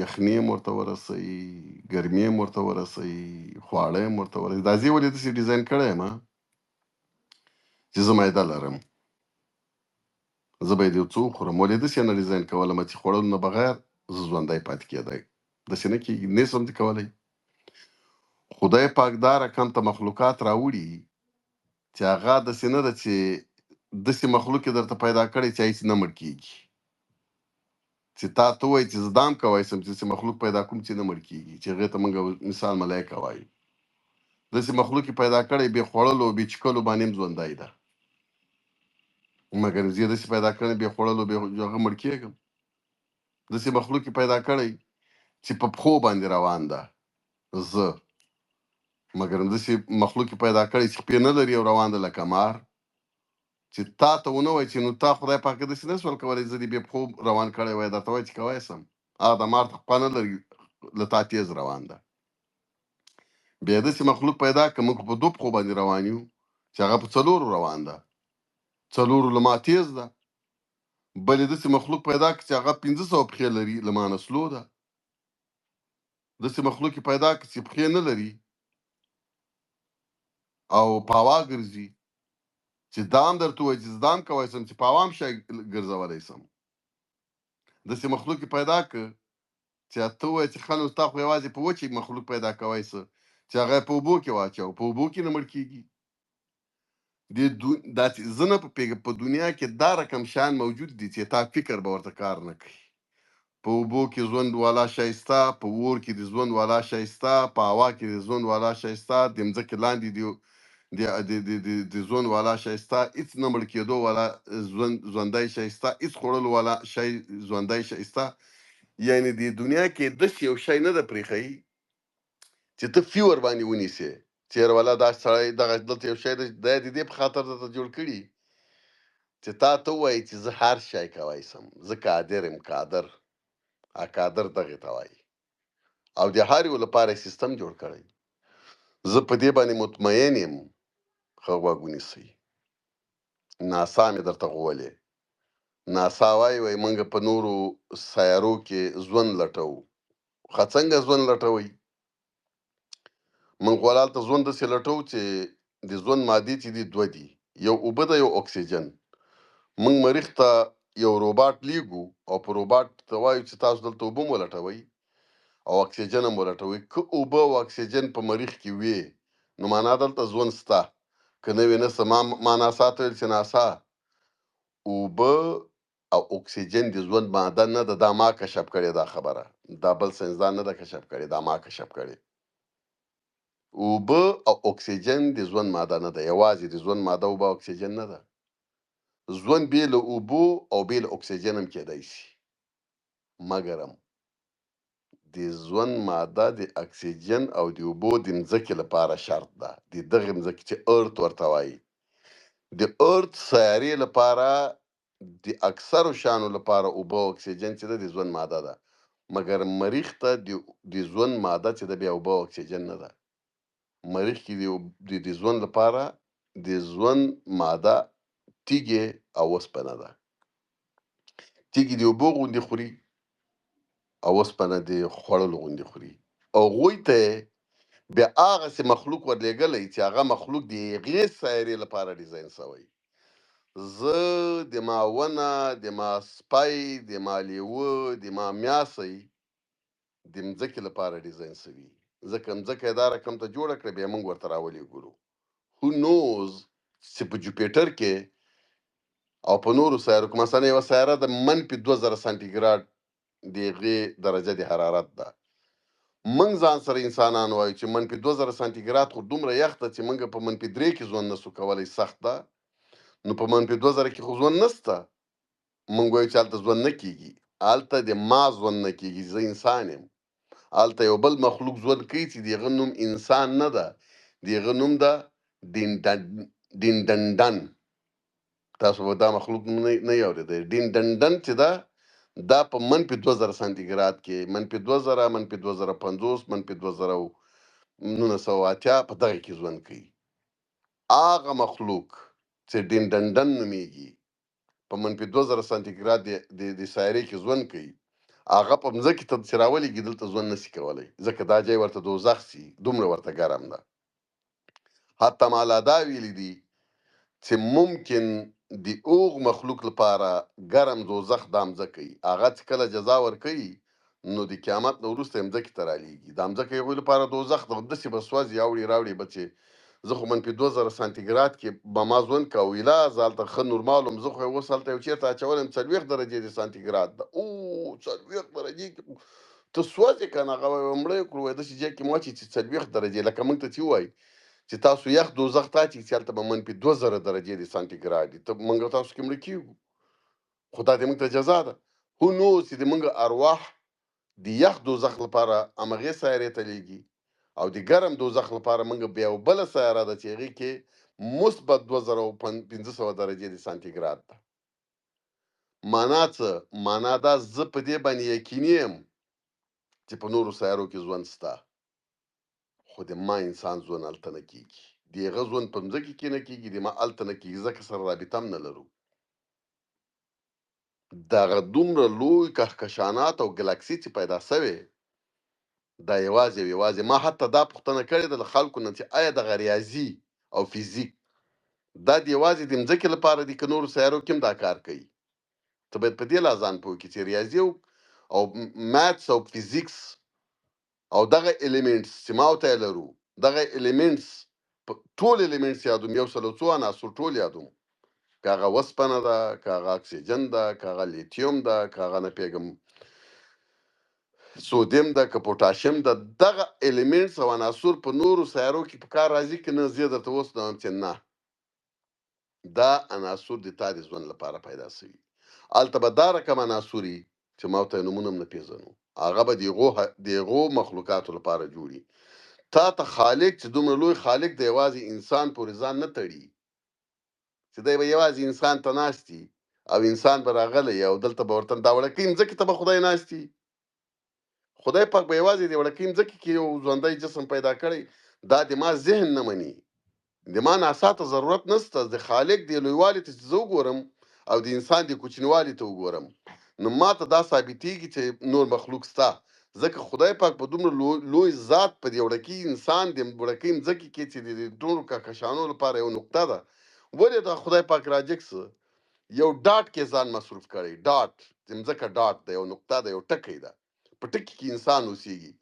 یخني هم ورته ورسوي ګرمي هم ورته ورسوي خواړه هم ورته ورسوي دا زه ولې داسې ډیزاین کړی یم چې زه معده لرم زه به یې د یو څه وخورم ولې داسې نه ډیزاین کولم چې خوړلو نه بغیر زه ژوندی پاتې کېدی داسې نه کېږي نه شم کولی خدای پاک دا رقم ته مخلوقات راوړي چې هغه داسې نه ده چې داسې مخلوق یې درته پیدا کړی چې هیڅ نه مړ کېږي چې تا ته وایي چې زه دام کوی شم چې مخلوق پیدا کوم چې نه مړ کېږي چې هغې ته موږ مثال ملایکه وایو داسې مخلوق یې پیدا کړی بې خوړلو بې چکلو باندې هم ژوندی ده مګر زه یې داسې پیدا کړی بې خوړلو بې هغه مړ کېږم داسې مخلوق یې پیدا کړی چې په پښو باندې روان ده زه مګر داسې مخلوق یې پیدا کړی چې پښې نه لري او روان ده لکه مار چې تا ته ونه وایي چې نو تا خدای پاک داسې نه شول کولی زه دې بې پښو روان کړی وای درته وایي چې کوی شم هغه د مار ته خوا نه لري له تا تیز روان ده بیا داسې مخلوق پیدا که موږ په 2 پښو باندې روان یو چې هغه په 4 روان ده څلورو له ما تیز ده، بل یې داسې مخلوق پیدا کړي چې هغه 1500 پښې لري، له ما نه سلو ده. داسې مخلوق یې پیدا کړي چې پښې نه لري او په هوا ګرځي، چې دا هم درته ووایي چې زه دا هم کولی سم چې په هوا هم شی ګرځولی سم. داسې مخلوق یې پیدا کړ چې ته ووایې چې ښه نو ستا خو یوازې په وچې مخلوق پیدا کوی څه چې هغه یې په اوبو کې واچوه، په اوبو کې نه مړ کېږي. دا چې زه نه په دنیا کې دا رقم شیان موجود دي چې تا فکر به ورته کار نه کوي. په اوبو کې ژوند والا شی شته، په اور کې د ژوند والا شی شته، په هوا کې د ژوند والا شی شته، د مځکې لاندې د ژوند والا شی شته، هېڅ نه مړ کېدو والا ژوندی شی شته، هېڅ خوړلو والا شی ژوندی شی شته. یعنې د دنیا کې داسې یو شی نه ده پرېښی چې ته فی ورباندې ونیسې چې یاره والله دا سړی دغه دلته یو شی دی، دا یې د دې په خاطر درته جوړ کړي چې تا ته ووایي چې زه هر شی کوی سم، زه قادر یم. قادر دغې ته وایي. او د هر یو لپاره یې سیستم جوړ کړی. زه په دې باندې مطمئن یم. ښه غوږ ونیسئ. ناسا مې درته غولې. ناسا وایي موږ په نورو سیارو کې ژوند لټوو. ښه څنګه ژوند لټوئ؟ موږ خو هلته ژوند داسې لټوو چې د ژوند مادې چې دي دوه دي، یو اوبه ده، یو اکسیجن. موږ مریخ ته یو روباټ لیږو او په روباټ ته وایو چې تاسو دلته اوبه مو ولټوئ او اکسیجن هم ولټوئ. که اوبه او اکسیجن په مریخ کې وي نو معنا دلته ژوند شته، که نه وي نشته. ما ناسا ته ویل چې ناسا اوبه او اکسیجن د ژوند ماده نه ده، دا ما کشف کړې دا خبره، دا بل ساینسدان نه ده کشف کړې، دا ما کشف کړې. اوبه او اکسیجن د ژوند ماده نه ده، یوازې د ژوند ماده اوبه او اکسیجن نه ده. ژوند بې له اوبو او بې له اکسیجن هم کېدی شي، مګرم د ژوند ماده د اکسیجن او د اوبو د مځکې لپاره شرط ده. د دغې مځکې چې ارت ورته وایي، د ارت سیارې لپاره د اکثرو شیانو لپاره اوبه او اکسیجن چې ده د ژوند ماده ده، مګر مریخ ته د ژوند ماده چې ده بیا اوبه او اکسیجن نه ده. مریخ کې د ژوند لپاره د ژوند ماده تیږې او اوسپنه ده. تیږې د اوبو غوندې خوري او اوسپنه د خوړلو غوندې خوري. هغوی ته بیا هغسې مخلوق ورلېږلی چې هغه مخلوق د هغې سیارې لپاره ډیزاین شوی. زه د ما ونه، د ما سپی، د ما لیوه، د ما میاسی د مځکې لپاره ډیزاین شوي. ځکه مځکه یې دا رقم ته جوړه کړه، بیا موږ ورته راولېږلو. هو نوز چې په جوپیټر کې او په نورو سیارو کې مثلا یوه سیاره د -2000 سانتیګراډ د هغې درجه د حرارت ده. موږ ځان سره انسانان وایو چې -2000 سانتیګراډ خو دومره یخ ده چې موږ په -3 کې ژوند نسو کولی، سخت ده. نو په -2000 کې خو ژوند نسته. موږ وایو چې هلته ژوند نه کېږي، هلته د ما ژوند نه کېږي، زه انسان یم. هلته یو بل مخلوق ژوند کوي چې د هغه نوم انسان نه ده، د هغه نوم ده ډینډنډن. تاسو به دا مخلوق نه یې اورېدی. ډینډنډن چې ده دا په -2000 سانتیګراډ کې، -2000 -2050 -1980 په دغه کې ژوند کوي. هغه مخلوق چې ډینډنډن نومیږي په -2000 سانتیګراډ د سیارې کې ژوند کوي، هغه په مځکې ته چې راولېږي دلته ژوند نشي کولی، ځکه دا ځای ورته دوزخ سي، دومره ورته ګرم ده. حتی ما لا دا ویلي دي چې ممکن د اوغ مخلوق لپاره ګرم دوزخ دا مځکه وي. هغه چې کله جزا ورکوي نو د قیامت نه وروسته یې مځکې ته رالیږي. دا مځکه هغوی لپاره دوزخ ده، داسې به سوځي اوړي راوړي به چې زه خو -2000 سانتیګراډ کې به ما ژوند کوه، ویلا زه هلته ښه نورمال وم. زه خو یې اوس هلته یو چېرته اچولی یم 40 درجې د سانتیګراډ ده. 40 درجې کې ته سوځې که نه، هغه به مړه یې کړو. وایي داسې ځای کې مه اچوي چې 40 درجې، لکه موږ ته چې ووایي چې تاسو یخ دوزخ ته اچوئ چې هلته به -2000 درجې د سانتیګراډ وي، موږ تاسو کې مړه کېږو. خو دا د موږ ته جزا ده. هو نو چې د موږ ارواح د یخ دوزخ لپاره همغې سیارې ته لیږي او د ګرم دوزخ لپاره موږ بیا یو بله سیاره ده چې هغې کې -2500 درجې د سانتیګراډ ده. معنا څه؟ معنا دا زه په دې باندې یقیني یم چې په نورو سیارو کې ژوند شته، خو د ما انسان ژوند هلته نه کېږي. د هغه ژوند په مځکه کې نه کېږي، د ما هلته نه کېږي، ځکه سره رابطه هم نه لرو. دغه دومره لوی کهکشانات او ګلکسي چې پیدا سوې، دا یوازې او یوازې ما حتی دا پوښتنه کړې ده له خلکو نه چې آیا دغه ریاضي او فزیک دا د یوازې د مځکې لپاره دي که نورو سیارو کې هم دا کار کوي؟ ته باید په دې لا ځان پوه کړې چې ریاضي او ماتس او فزیکس او دغه الیمنټس چې ما ورته یې لرو، دغه الیمنټس ټول الیمنټس یادوم، 102 عناصر ټول یادوم، که هغه وسپنه ده، که هغه اکسیجن ده، که هغه لیتیوم ده، که هغه نه پوهېږم سودیم ده، که پوټاشیم ده، دغه الیمنټس او عناصر په نورو سیارو کې په کار راځي که نه؟ زه درته اوس نه وایم چې نه، دا عناصر د تا د ژوند لپاره پیدا شوي. هلته به دا رقم عناصر وي چې ما ورته نومونه هم نه پېژنو، هغه به د هغو مخلوقاتو لپاره جوړي. تا ته خالق چې دومره لوی خالق د یوازې انسان پورې ځان نه تړي چې دی به یوازې انسان ته ناستي او انسان به راغلی او دلته به ورته دا وړکۍ مځکې ته به خدای ناستي. خدای پاک به یوازې د وړکۍ مځکې کې یو ژوندی جسم پیدا کړی. دا د ما ذهن نه مني، د ما ناسا ته ضرورت نشته، د خالق د لویوالي ته چې زه وګورم او د انسان د کوچنیوالي ته وګورم، نو ما ته دا ثابتېږي چې نور مخلوق سته. ځکه خدای پاک په دومره لوی ذات په دې وړکۍ انسان د وړکۍ مځکې کې چې د ټولو کهکشانو لپاره یو نقطه ده، ولې دا خدای پاک راجګ څه یو ډاټ کې ځان مصروف کړی؟ ډاټ د مځکه ډاټ ده، یو نقطه ده، یو ټکی ده، په ټکي کې انسان اوسېږي.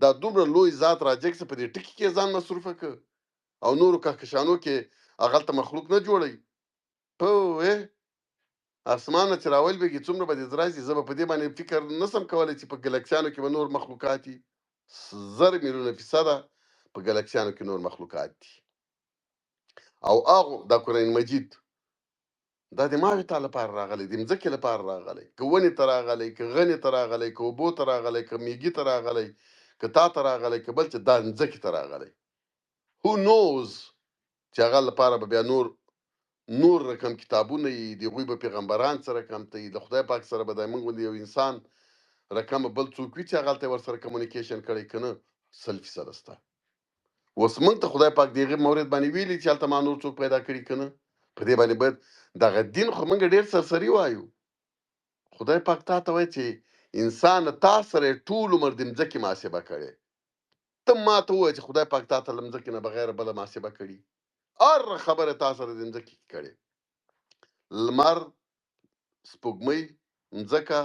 دا دومره لوی ذات راجګ څه په دې ټکي کې ځان مصروفه کړ او نورو کهکشانو کې هغلته مخلوق نه جوړوي؟ پوه اسمان نه چې راولوېږي څومره به دې راشي. زه به په دې باندې فکر نسم کولی چې په ګلکسیانو کې به نور مخلوقات دي. 1000,000,000% په ګلکسیانو کې نور مخلوقات دي. او هغه دا قرآن مجید دا د ماوې تا لپاره راغلی، د مځکې لپاره راغلی، که ونې ته راغلی، که غنې ته راغلی، که اوبو ته راغلی، که میږي ته راغلی، که تا ته راغلی، که بل چې دا مځکې ته راغلی. هو نوز چې هغه لپاره به بیا نور رقم کتابونه یي، د هغوی به پیغمبران سره کم ته یي، د خدای پاک سره به د موږ غوندې یو انسان رقم بل څوک وي چې هغلته یې ورسره کمونیکیشن کړی که نه 100% سته. اوس موږ ته خدای پاک د هغې مورد باندې ویلي چې هلته ما نور څوک پیدا کړي که نه؟ په دې باندې باید دغه دین خو موږ ډېر سرسري وایو. خدای پاک تا ته وایي چې انسان تا سره یې ټول عمر د مځکې محاسبه کړې. ته ما ته ووایه چې خدای پاک تا ته له مځکې نه بغیر بله محاسبه کړي؟ هر خبره تا سره د مځکې کې کړې. لمر، سپوږمۍ، مځکه،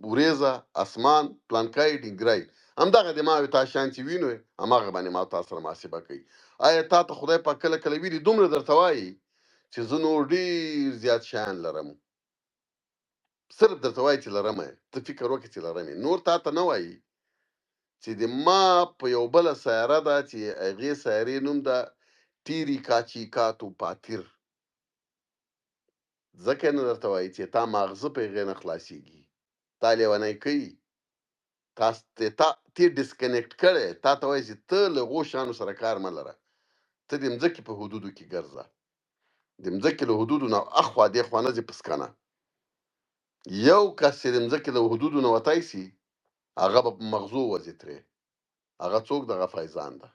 وریځه، اسمان، پلانکی، ډینګری، همدغه د ماوې تا شیان چې وینو هماغه باندې ما تا سره محاسبه کوي. آیا تا ته خدای پاک کله کله ویلي دومره درته وایي چې زه نور ډېر زیات شیان لرم؟ صرف درته وایي چې لرم یې، ته فکر وکړې چې لرم یې، نور تا ته نه وایي چې د ما په یو بله سیاره ده چې هغې سیارې نوم ده ټیري کاچیکاتو پاتیر. ځکه یې نه درته وایي چې تا ماغزه په هغې نه خلاصېږي، تا لیونی کوي، تا ډسکنیکټ کړی، تا ته وایي چې ته له هغو شیانو سره کار مه لره، ته د مځکې په حدودو کې ګرځه، د مځکې له حدودو نه اخوا دېخوا نه ځې پسکنه. یو کس چې د مځکې له حدودو نه وتی سي هغه به په مغزو وځي ترې. هغه څوک؟ دغه فیضان ده.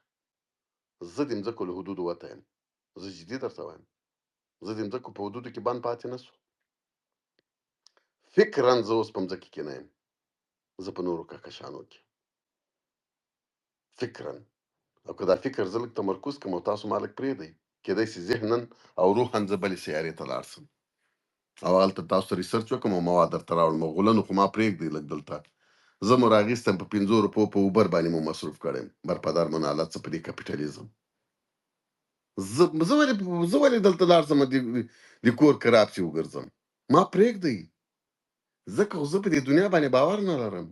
زه د مځکو له حدودو وتی یم، زه جدي درته وایم، زه د مځکو په حدودو کې بند پاتې نه سو. فکرا زه اوس په مځکې کې نه یم، زه په نورو کهکشانو کې فکرا. او که دا فکر زه لږ تمرکز کړم او تاسو ما لږ پرېږدئ، کېدای شي ذهنا او روحا زه بلې سیارې ته لاړ شم او هلته تاسو ته ریسرچ وکړم او مواد درته راوړم. غولنو خو ما پرېږدئ لږ دلته. زه مو راغیستم په 5 روپو په اوبر باندې مو مصروف کړی، برپدر مو نالت څه په دې کپیټالیزم. زه ولې دلته لاړ شم د کور کراب چې وګرځم؟ ما پرېږدئ، ځکه خو زه په دې دنیا باندې باور نه لرم.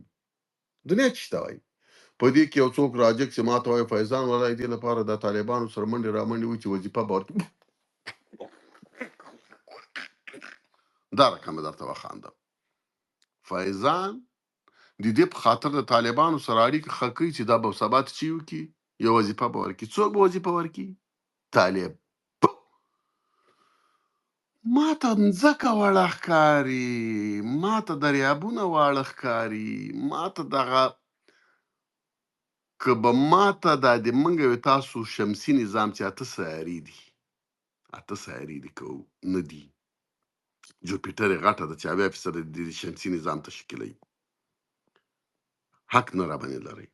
دنیا چې ته وایي په دې کې یو څوک راجګ چې ما ته وایي فیضان والله دې لپاره د طالبانو سره منډې رامنډې وي چې وظیفه به ورکړي. دا رقم درته وخاندم. فیضان د دې په خاطر د طالبانو سره اړیکې ښه کوي چې دا به سبا ته چې وکړي یو وظیفه به ورکړي. څوک به وظیفه ورکړي؟ طالب. ما ته مځکه واړه ښکاري، ما ته دریابونه واړه ښکاري، ما ته دغه که به ماته دا د موږ او تاسو شمسي نظام چې 8 سیارې دي 8 سیارې دي که نه دي جوپیټر یې غټه ده چې 80% د شمسي نظام تشکیلوي حق نه راباندې لرئ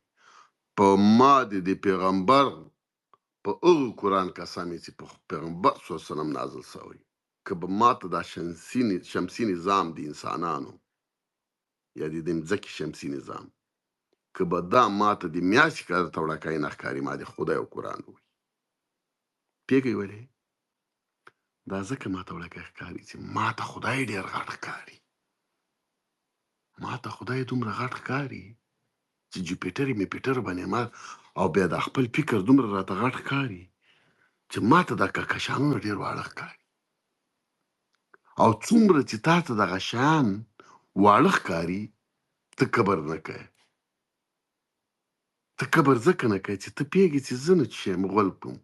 په ما د پیغمبر په هغه قرآن قسم چې په پیغمبر صلی الله علیه وسلم نازل شوی که به ماته دا شمسي نظام د انسانانو یا د مځکې شمسي نظام که به دا ماته د میاشتې کار ته وړاکۍ نه ښکاري ما د خدای او قرآن وي پوهېږئ ولې دا ځکه ماته وړاکۍ ښکاري چې ماته خدای ډېر غټ ښکاري ماته خدای دومره غټ ښکاري چې جوپیټر میپیټر باندې ما او بیا د خپل فکر دومره راته غټ ښکاري چې ماته دا کهکشانونه ډېر واړه ښکاري او څومره چې تا ته دغه شیان واړه ښکاري ته کبر نه کوې ته کبر ځکه نه کوې چې ته پوهېږې چې زه نه چښم غول کوم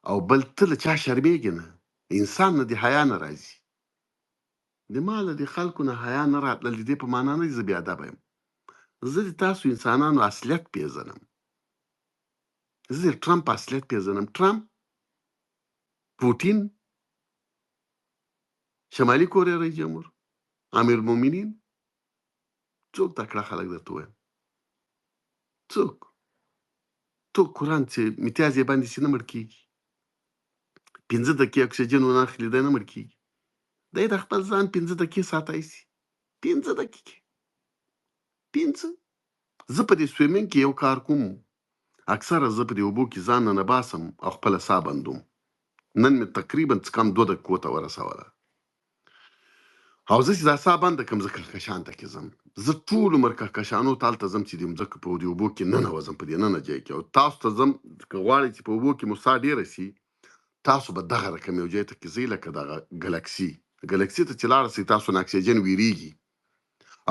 او بل ته له چا شرمېږې نه انسان نه د حیا نه راځي د ما له د خلکو نه حیا نه راتلل د دې په معنا نه زه بېادبه یم زه د تاسو انسانانو اصلیت پېژنم زه د ټرمپ اصلیت پېژنم ټرمپ پوټین شمالي کوریا رئیس جمهور امیرالمؤمنین څوک تکړه خلک درته ووایم څوک قرآن چې امتیاز یې باندې چې نه مړ کېږي 15 دقیقې اکسیجن ونه اخلي دی نه مړ کېږي دی د خپل ځان 15 دقیقې ساتلی شي 15 دقیقې 15 زه په دې سویمینګ کې یو کار کوم اکثره زه په دې اوبو کې ځان نه باسم او خپله ساه بندوم نن مې تقریبا څه کم 2 دقیقو ته ورسوله او زه چې دا ساه بنده کړم زه کهکشان ته کې ځم زه ټول عمر کهکشانو ته هلته ځم چې د مځکو په دې اوبو کې ننوځم په دې ننه ځای کې او تاسو ته ځم که غواړئ چې په اوبو کې مو ساه ډېره شي تاسو به دغه رقم یو ځای ته کې ځئ لکه دغه ګلکسي ته چې لاړه شئ تاسو نه اکسیجن ویریږي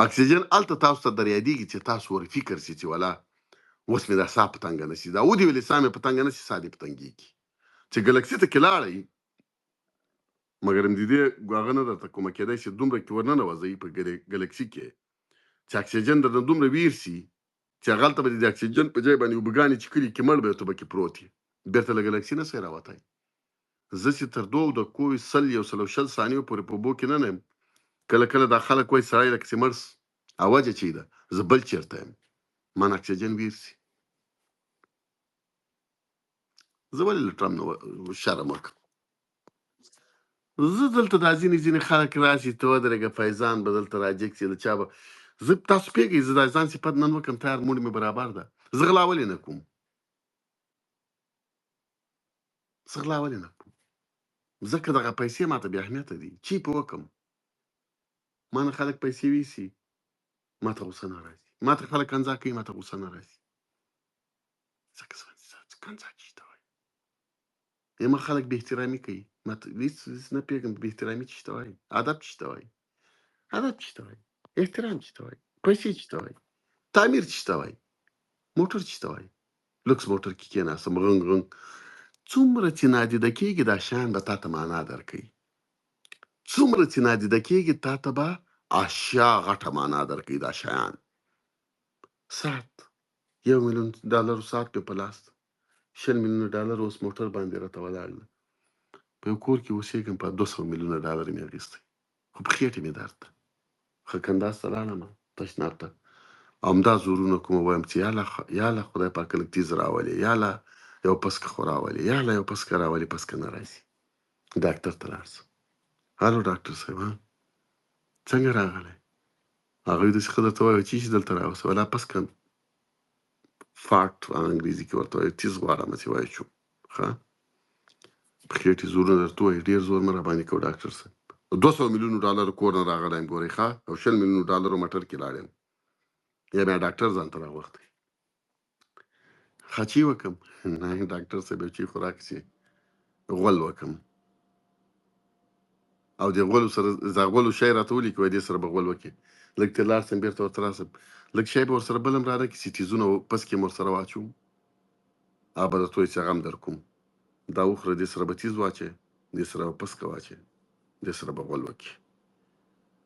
اکسیجن هلته تاسو ته در یادېږي چې تاسو ور فکر شي چې ولا اوس مې دا ساه په تنګه نه شي دا ودې ولې ساه مې په تنګه نه شي ساه دې په تنګېږي چې ګلکسي ته کې لاړئ مګر د دې هغه نه درته کومه کېدای شي دومره کې ورننوځئ په ګلکسي کې چې اکسیجن درنه دومره ویر شي چې هغلته به د اکسیجن په ځای باندې اوبهګانې چې کلي کې مړ به ته به کې پروت یې بېرته له ګلکسي نه شئ راوتی زه چې تر 2 دقیقو 120 ثانیو پورې په اوبو کې نه یم کله کله دا خلک وایي سړی لکه چې مړ او وجه چې ده زه بل چېرته یم ما نه اکسیجن ویر شي زه ولې له ټرمپ نه شرم وکړم زه دلته دا ځینې خلک راشي ته ودرېږه فیضان به دلته راجګ شي د چا به زه تاسو پوهېږئ زه دا ځان صفت نن وکړم تیار موډ مې برابر ده زه غلا ولې نه کوم ځکه دغه پیسې ماته بې اهمیته دي چی په وکړم ما نه خلک پیسې ویسي ماته غوسه نه راځي ماته خلک کنځا کوي ماته غوسه نه راځي ځکه کنځا چې ته وایي ما خلک بې احترامي کوي ماته هېڅ نه پوهېږم بې احترامي چې ته وایي ادب چې ته وایي احترام چې ته وایي پیسې چې ته وایي تعمیر چې ته وایي موټر چې ته وایي لوکس موټر کې کېناستم غنګ څومره چې نادیده کېږي دا شیان به تا ته معنا درکوي څومره چې نادیده کېږي تا ته به اشیا غټه معنا درکوي دا شیان ساعت $1 میلیون ساعت پې په لاس $20 میلیونه اوس موټر باندې راته ولاړ ده په یو کور کې اوسېږم په $200 میلیونه مې اخیستی خو په خېټې مې درد ده ښه کنداز ته لاړم تشناب ته همدا زورونه کوم وایم چې یاله خدای پاک لږ تیز راولې یاله یو پسکه خو راولې یاله یو پسکه راولې پسکه نه راځي ډاکټر ته لاړ شم هلو ډاکټر صاحب څنګه راغلی هغوی داسې ښه درته وایي چې دلته راوسه ولا پسکه فاټ انګریزي کې ورته وایي تیز غواړم چې وایي شو ښه په خېټې زورونه درته وایي ډېر زور مه راباندې کوه ډاکټر صاحب $200 میلیونه کور نه راغلی یم ګورئ ښه او $20 میلیونه موټر کې لاړ یم یا بیا ډاکټر ځان ته راوختی خچي وکم نه ډاکټر صاحب یو چی خوراک شي غول وکم او د غولو سره غولو شی راته ولیکي وایي دې سره به غول وکړي لږ تېر لاړ سم بېرته ورته راسم لږ شی به ورسره بل هم راراکړي چې تیزونه پس کې م ورسره واچوم هغه به درته وایي چې هغه هم در کوم دا وخوره دې سره به تیز واچوې دې سره به پسکه واچوې دې سره به غول وکړي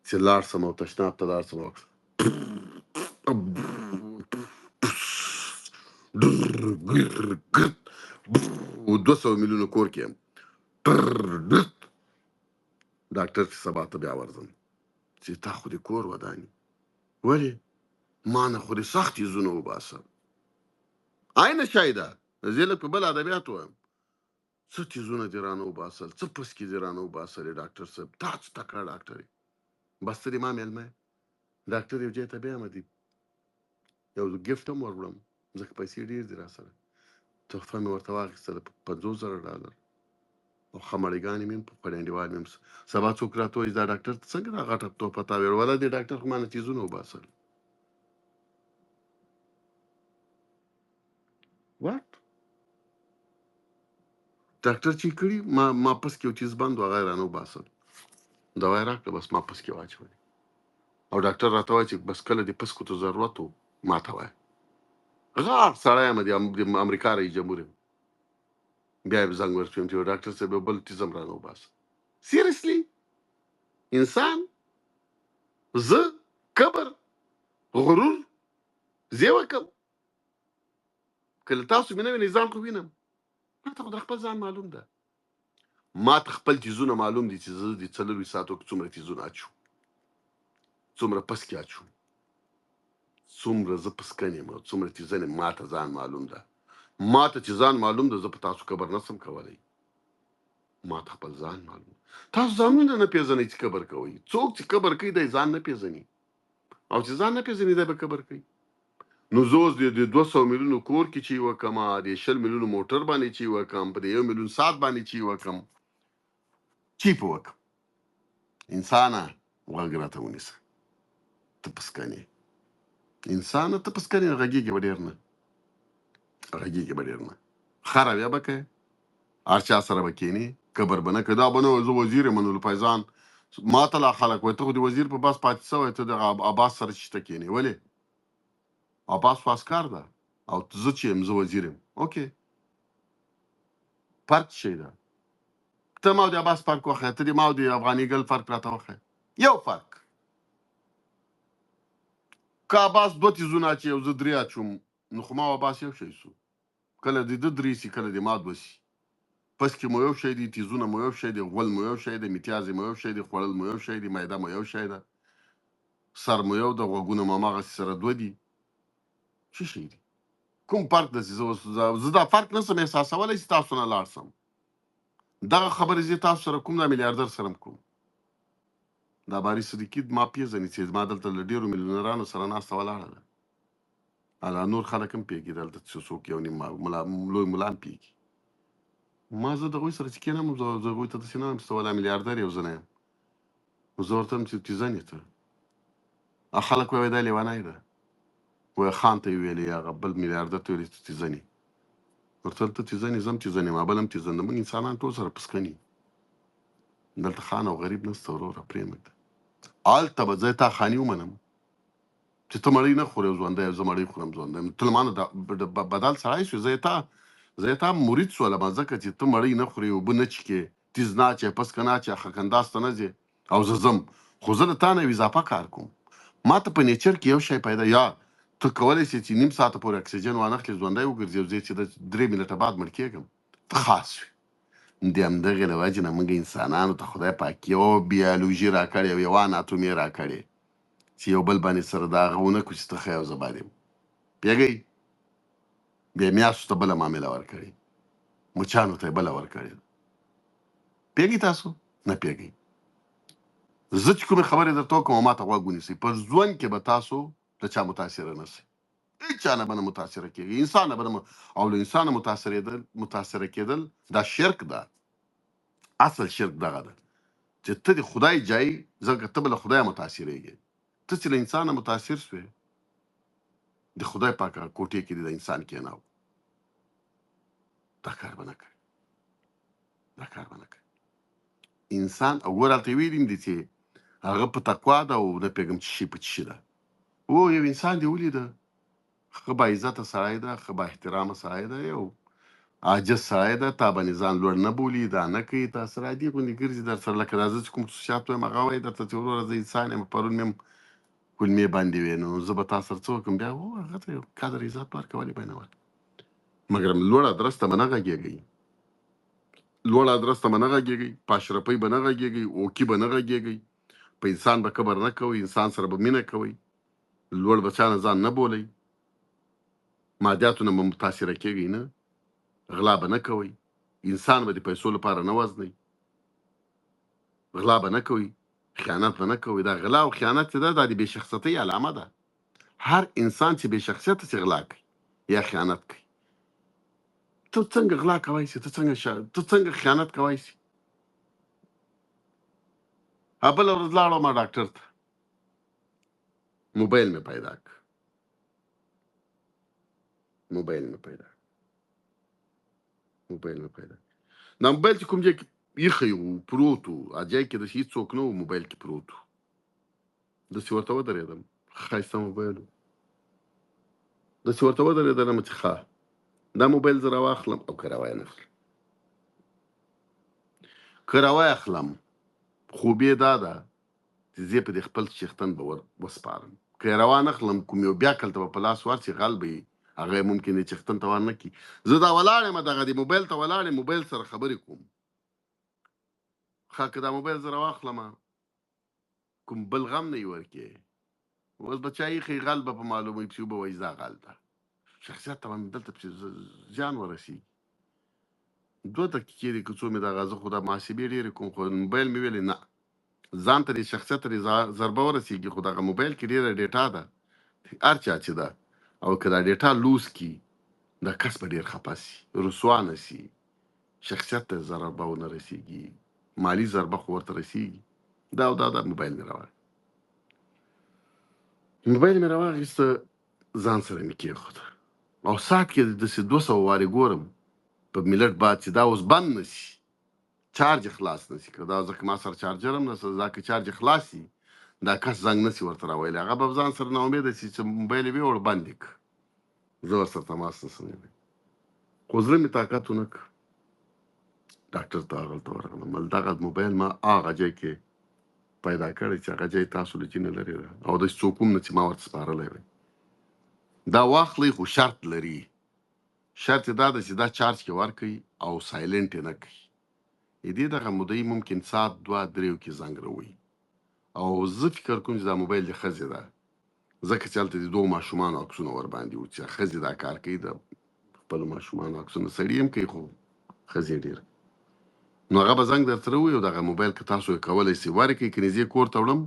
چې لاړ سم او تشناب ته لاړ سم ډر ګر ګر 200 میلیونو کور کې یم ډاکټر چې سبا ته بیا ورځم چې تا خو دې کور وداني ولې ما نه خو دې سخت یې زونه وباسه عین شایده زه لږ په بل ادبیات وایم څه تیزونه دې رانه وباسل څه پسکې دې رانه وباسلې ډاکټر صاحب تا څه تکړه ډاکټر یې بس ته دې ما میلمه یې ډاکټر یو ځای ته بیایم دي یو ګفټ هم ورکړم ځکه پیسې ډېر دي راسره تحفه مې ورته واخیستله په 50,000 ډالر او خمړېګانې مې هم په پړنډېوال مې هم سبا څوک راته وایي دا ډاکټر ته څنګه دا غټه تحفه تا ویل ولا دې ډاکټر خو ما نه تیزونه وباسل واټ ډاکټر چې کړي ما پس کې یو چیز بند و هغه یې رانه وباسل دوا یې راکړه بس ما پس کې واچولې او ډاکټر راته وایي چې بس کله دې پسکو ته ضرورت و ما ته وایه غاړ سړی یم د امریکا رئیس جمهور یم بیا یې زنګ ورچوم چې ډاکټر صاحب یو بل تیزم رانه وباسه سیریسلی انسان زه کبر غرور زه وکم کله تاسو مې نه وینئ ځان خو وینم ما ته خو د خپل ځان معلوم ده ما ته خپل تیزونه معلوم دي چې زه د 4 ساعتو کې څومره تیزونه اچو څومره پسکې اچو څومره زه پسکن یم څومره تیزن یم ما ته ځان معلوم ده ما ته چې ځان معلوم ده زه په تاسو کبر نسم کولی ما ته خپل ځان معلوم ده تاسو ځانونه نه پیژنئ چې کبر کوئ څوک چې کبر کوي دی ځان نه پیژني او چې ځان نه پیژني دی به کبر کوي نو زه اوس د 200 میلیونو کور کې چې وکم د 20 میلیونو موټر باندې چې وکم په 1 میلیون ساعت باندې چې وکم چې په وکم انسانه غږ راته ونیسه ته پسکنې انسانه ته پسکنې غږیږي به ډېر نه غږیږي به ډېر نه خره بیا به کوې هر چا سره به کښېنې کبر به نه کوې دا به نه وایي زه وزیر یم منو الفیضان ما ته لا خلک وایي ته خو د وزیر په بس پاتې شوی ته د عباس سره چېرته کښېنې ولې عباس خو عسکر ده او زه چې یم زه وزیر یم اوکې فرق څه شی ده ته ما او د عباس فرق وښیه ته د ما او د افغاني ګل فرق راته وښیه یو فرق که عباس 2 تیزونه اچي او زه 3 اچوم نو خو ما او عباس یو شی سو کله د ده 3 سي کله د ما 2 سي پس کې مو یو شی دی تیزونه مو یو شی دی غول مو یو شی دی میتیازې مو یو شی دی خوړل مو یو شی دی معده مو یو شی ده سر مو یو د غوږونه مو هماغسې سره 2 دي څه شی دی کوم فرق ده چې زه دا فرق نسم احساسولی چې تاسو نه لاړ سم دغه خبرې زه تاسو سره کوم دا میلیاردر سره هم کوم دا باري صدیقي ما پیژني چې ما دلته له ډېرو میلیونرانو سره ناسته ولاړه ده هله نور خلک هم پوهېږي دلته چې څوک یو نیم لوی ملا هم پوهېږي ما زه د هغوی سره چې کښېنم زه هغوی ته داسې نه وایم چې ته ولا میلیاردر یو زه نه یم زه ورته وایم چې تیزن یې ته خلک وایي دا لیونی ده وایي خان ته یې ویلې هغه بل میلیاردر ته ویلې ته تیزن یې ورته ته تیزن یې زه هم تیزن یم بل هم تیزن ده موږ انسانان ټول سره پسکن یو دلته خان او غریب نسته وروره پرېمږده هلته به زه تا خاني ومنم چې ته مړۍ نه خورې ژوندی زه مړۍ خورم ژوندی ته له ما نه بدل سړی شوې زه یې تا مرید شولم ځکه چې ته مړۍ نه خورې اوبه نه چښې تیز نه اچې پسکه نه اچې خکنداز ته نه ځې او زه ځم خو زه له تا نه یو اضافه کار کوم ما ته په نیچر کې یو شی پیدا یا ته کولی شې چې نیم ساعته پورې اکسیجن وانخلې ژوندی وګرځې او زه چې د 3 منټه بعد مړ کېږم ته خاص وې د همدغې له وجې نه موږ انسانانو ته خدای پاک یو بیالوژي راکړې او یوه اناتومي راکړې چې یو بل باندې سره دا هغه ونه کړو چې ته ښه او زه بد یم پوهېږئ بیا میاشتو ته بله معامله ورکړې مچانو ته یې بله ورکړې پوهېږئ تاسو نه پوهېږئ زه چې کومې خبرې درته وکړم او ما ته غوږ ونیسئ په ژوند کې به تاسو له چا متاثره نه سئ هېچا نه به نه متاثره کېږي انسان نه به نه او له انسانه متاثره کېدل دا شرک ده اصل شرک دغه ده چې ته د خدای جای ځکه ته به له خدایه متاثرېږې ته چې له انسانه متاثر شوې د خدای پاک کوټې کې د انسان کېناو دا کار به نه کوي دا کار به نه کوي انسان وګوره هلته یې ویلي دي چې هغه په تقوا ده او نه پوهېږم چې شي په څه شي ده یو انسان دې ولیده ښه با عزته سړی ده ښه با احترامه سړی ده یو عاجز سړی ده تا باندې ځان لوړ نه بولي دا نه کوي تا سره عادي غوندې ګرځي در سره لکه دا زه چې کوم خصوصیات وایم هغه وایي درته چې وروره زه انسان یم پرون مې هم کلمې باندې وې نو زه به تا سره څه وکړم بیا هغه ته یو قدر عزت ورکړه ولې به یې نه ورکړم مګر لوړ ادرس ته به نه غږېږئ، لوړ ادرس ته به نه غږېږئ، په اشرفۍ به نه غږېږئ، اوکي به نه غږېږئ، په انسان به کبر نه کوئ، انسان سره به مینه کوئ، لوړ به چا نه ځان نه بولئ، مادیاتو نه به متاثره کېږئ نه، غلا به نه کوئ، انسان به د پیسو لپاره نه وزنئ، غلا به نه کوئ، خیانت به نه کوئ. دا غلا او خیانت چې ده دا د بې شخصیتۍ علامه ده. هر انسان چې بې شخصیته چې غلا کوي یا خیانت کوي، ته څنګه غلا کوای شي، ته څنګه خیانت کوای شي؟ بله ورځ لاړم ما ډاکټر ته، موبایل مې پیدا کړ، موبایل مې پیدا دا موبایل چې کوم ځای کې ایښی و پروت و، ځای کې داسې هېڅوک نه و، موبایل کې پروت و. داسې ورته ودرېدم، ښایسته موبایل و، داسې ورته ودرېدلم چې ښه دا موبایل زه راواخلم او که راویې نه اخلم، که راویې اخلم خوبې دا ده چې زه په دې خپل چښتن به وسپارم، که یې روان اخلم کوم یو بیا کلته به په لاس ورشي غل به یي، هغه یې ممکن یې چښتن ته ور نه کړي. زه دا ولاړ یم دغه د موبایل ته ولاړ یم، موبایل سره خبرې کوم. ښه که دا موبایل زه راواخلم کوم بل غم نه یې ورکې، اوس به چا ایښی غل به په معلوموي پسې به وایي دا غل ده، شخصیت ته به مې دلته پسې زیان ورسېږي. 2 دقیقې دي که څو مې دغه زه خو دا محاسبې ډېرې کوم، خو موبایل مې ویلې نه ځان ته دې شخصیت ته دې ضربه ورسېږي، خو دغه موبایل کې ډېره ډیټا ده، هر چا چې ده، او که دا ډیټا لوز کي دا کس به ډېر خفه سي، رسوا نه سي، شخصیت ته ضربه ونه رسېږي، مالي ضربه خو ورته رسېږي. دا او دا موبایل مې راواخیست، موبایل مې راواخیسته ځان سره مې کېښود او ساعت کې داسې 200 وارې ګورم په منټ بعد چې دا اوس بند نه سي، چارج خلاص نه سي، که دا ځکه ما سره چارجر هم نشته، دا که چارج خلاص سي دا کس زنګ نه سي ورته راویلی، هغه به ځان سره ناامیده سي چې موبایل یې ویوړ بند یې کړ، زه ورسره تماس نشم نیولی. خو زړه مې طاقت ونه کړ، ډاکټر ته هغلته ورغلم، ویل دغه موبایل ما هغه ځای کې پیدا کړی چې هغه ځای تاسو له جینه لرې ده او داسې څوک هم نه چې ما ورته سپارلی وی. دا واخلئ خو شرط لري، شرط یې دا ده چې دا چارج کې ورکړئ او سایلنټ یې نه کړئ. دې دغه مودې ممکن ساعت 2-3 کې زنګ راووي، او زه فکر کوم چې دا موبایل د ښځې ده، ځکه چې هلته د 2 ماشومانو عکسونه ورباندې وو چې ښځې دا کار کوي، د خپلو ماشومانو عکسونه، سړي هم کوي خو ښځې ډېر. نو هغه به زنګ درته راووي او دغه موبایل که تاسو یې کولی سئ ورکړئ، که نږدې کور ته وړم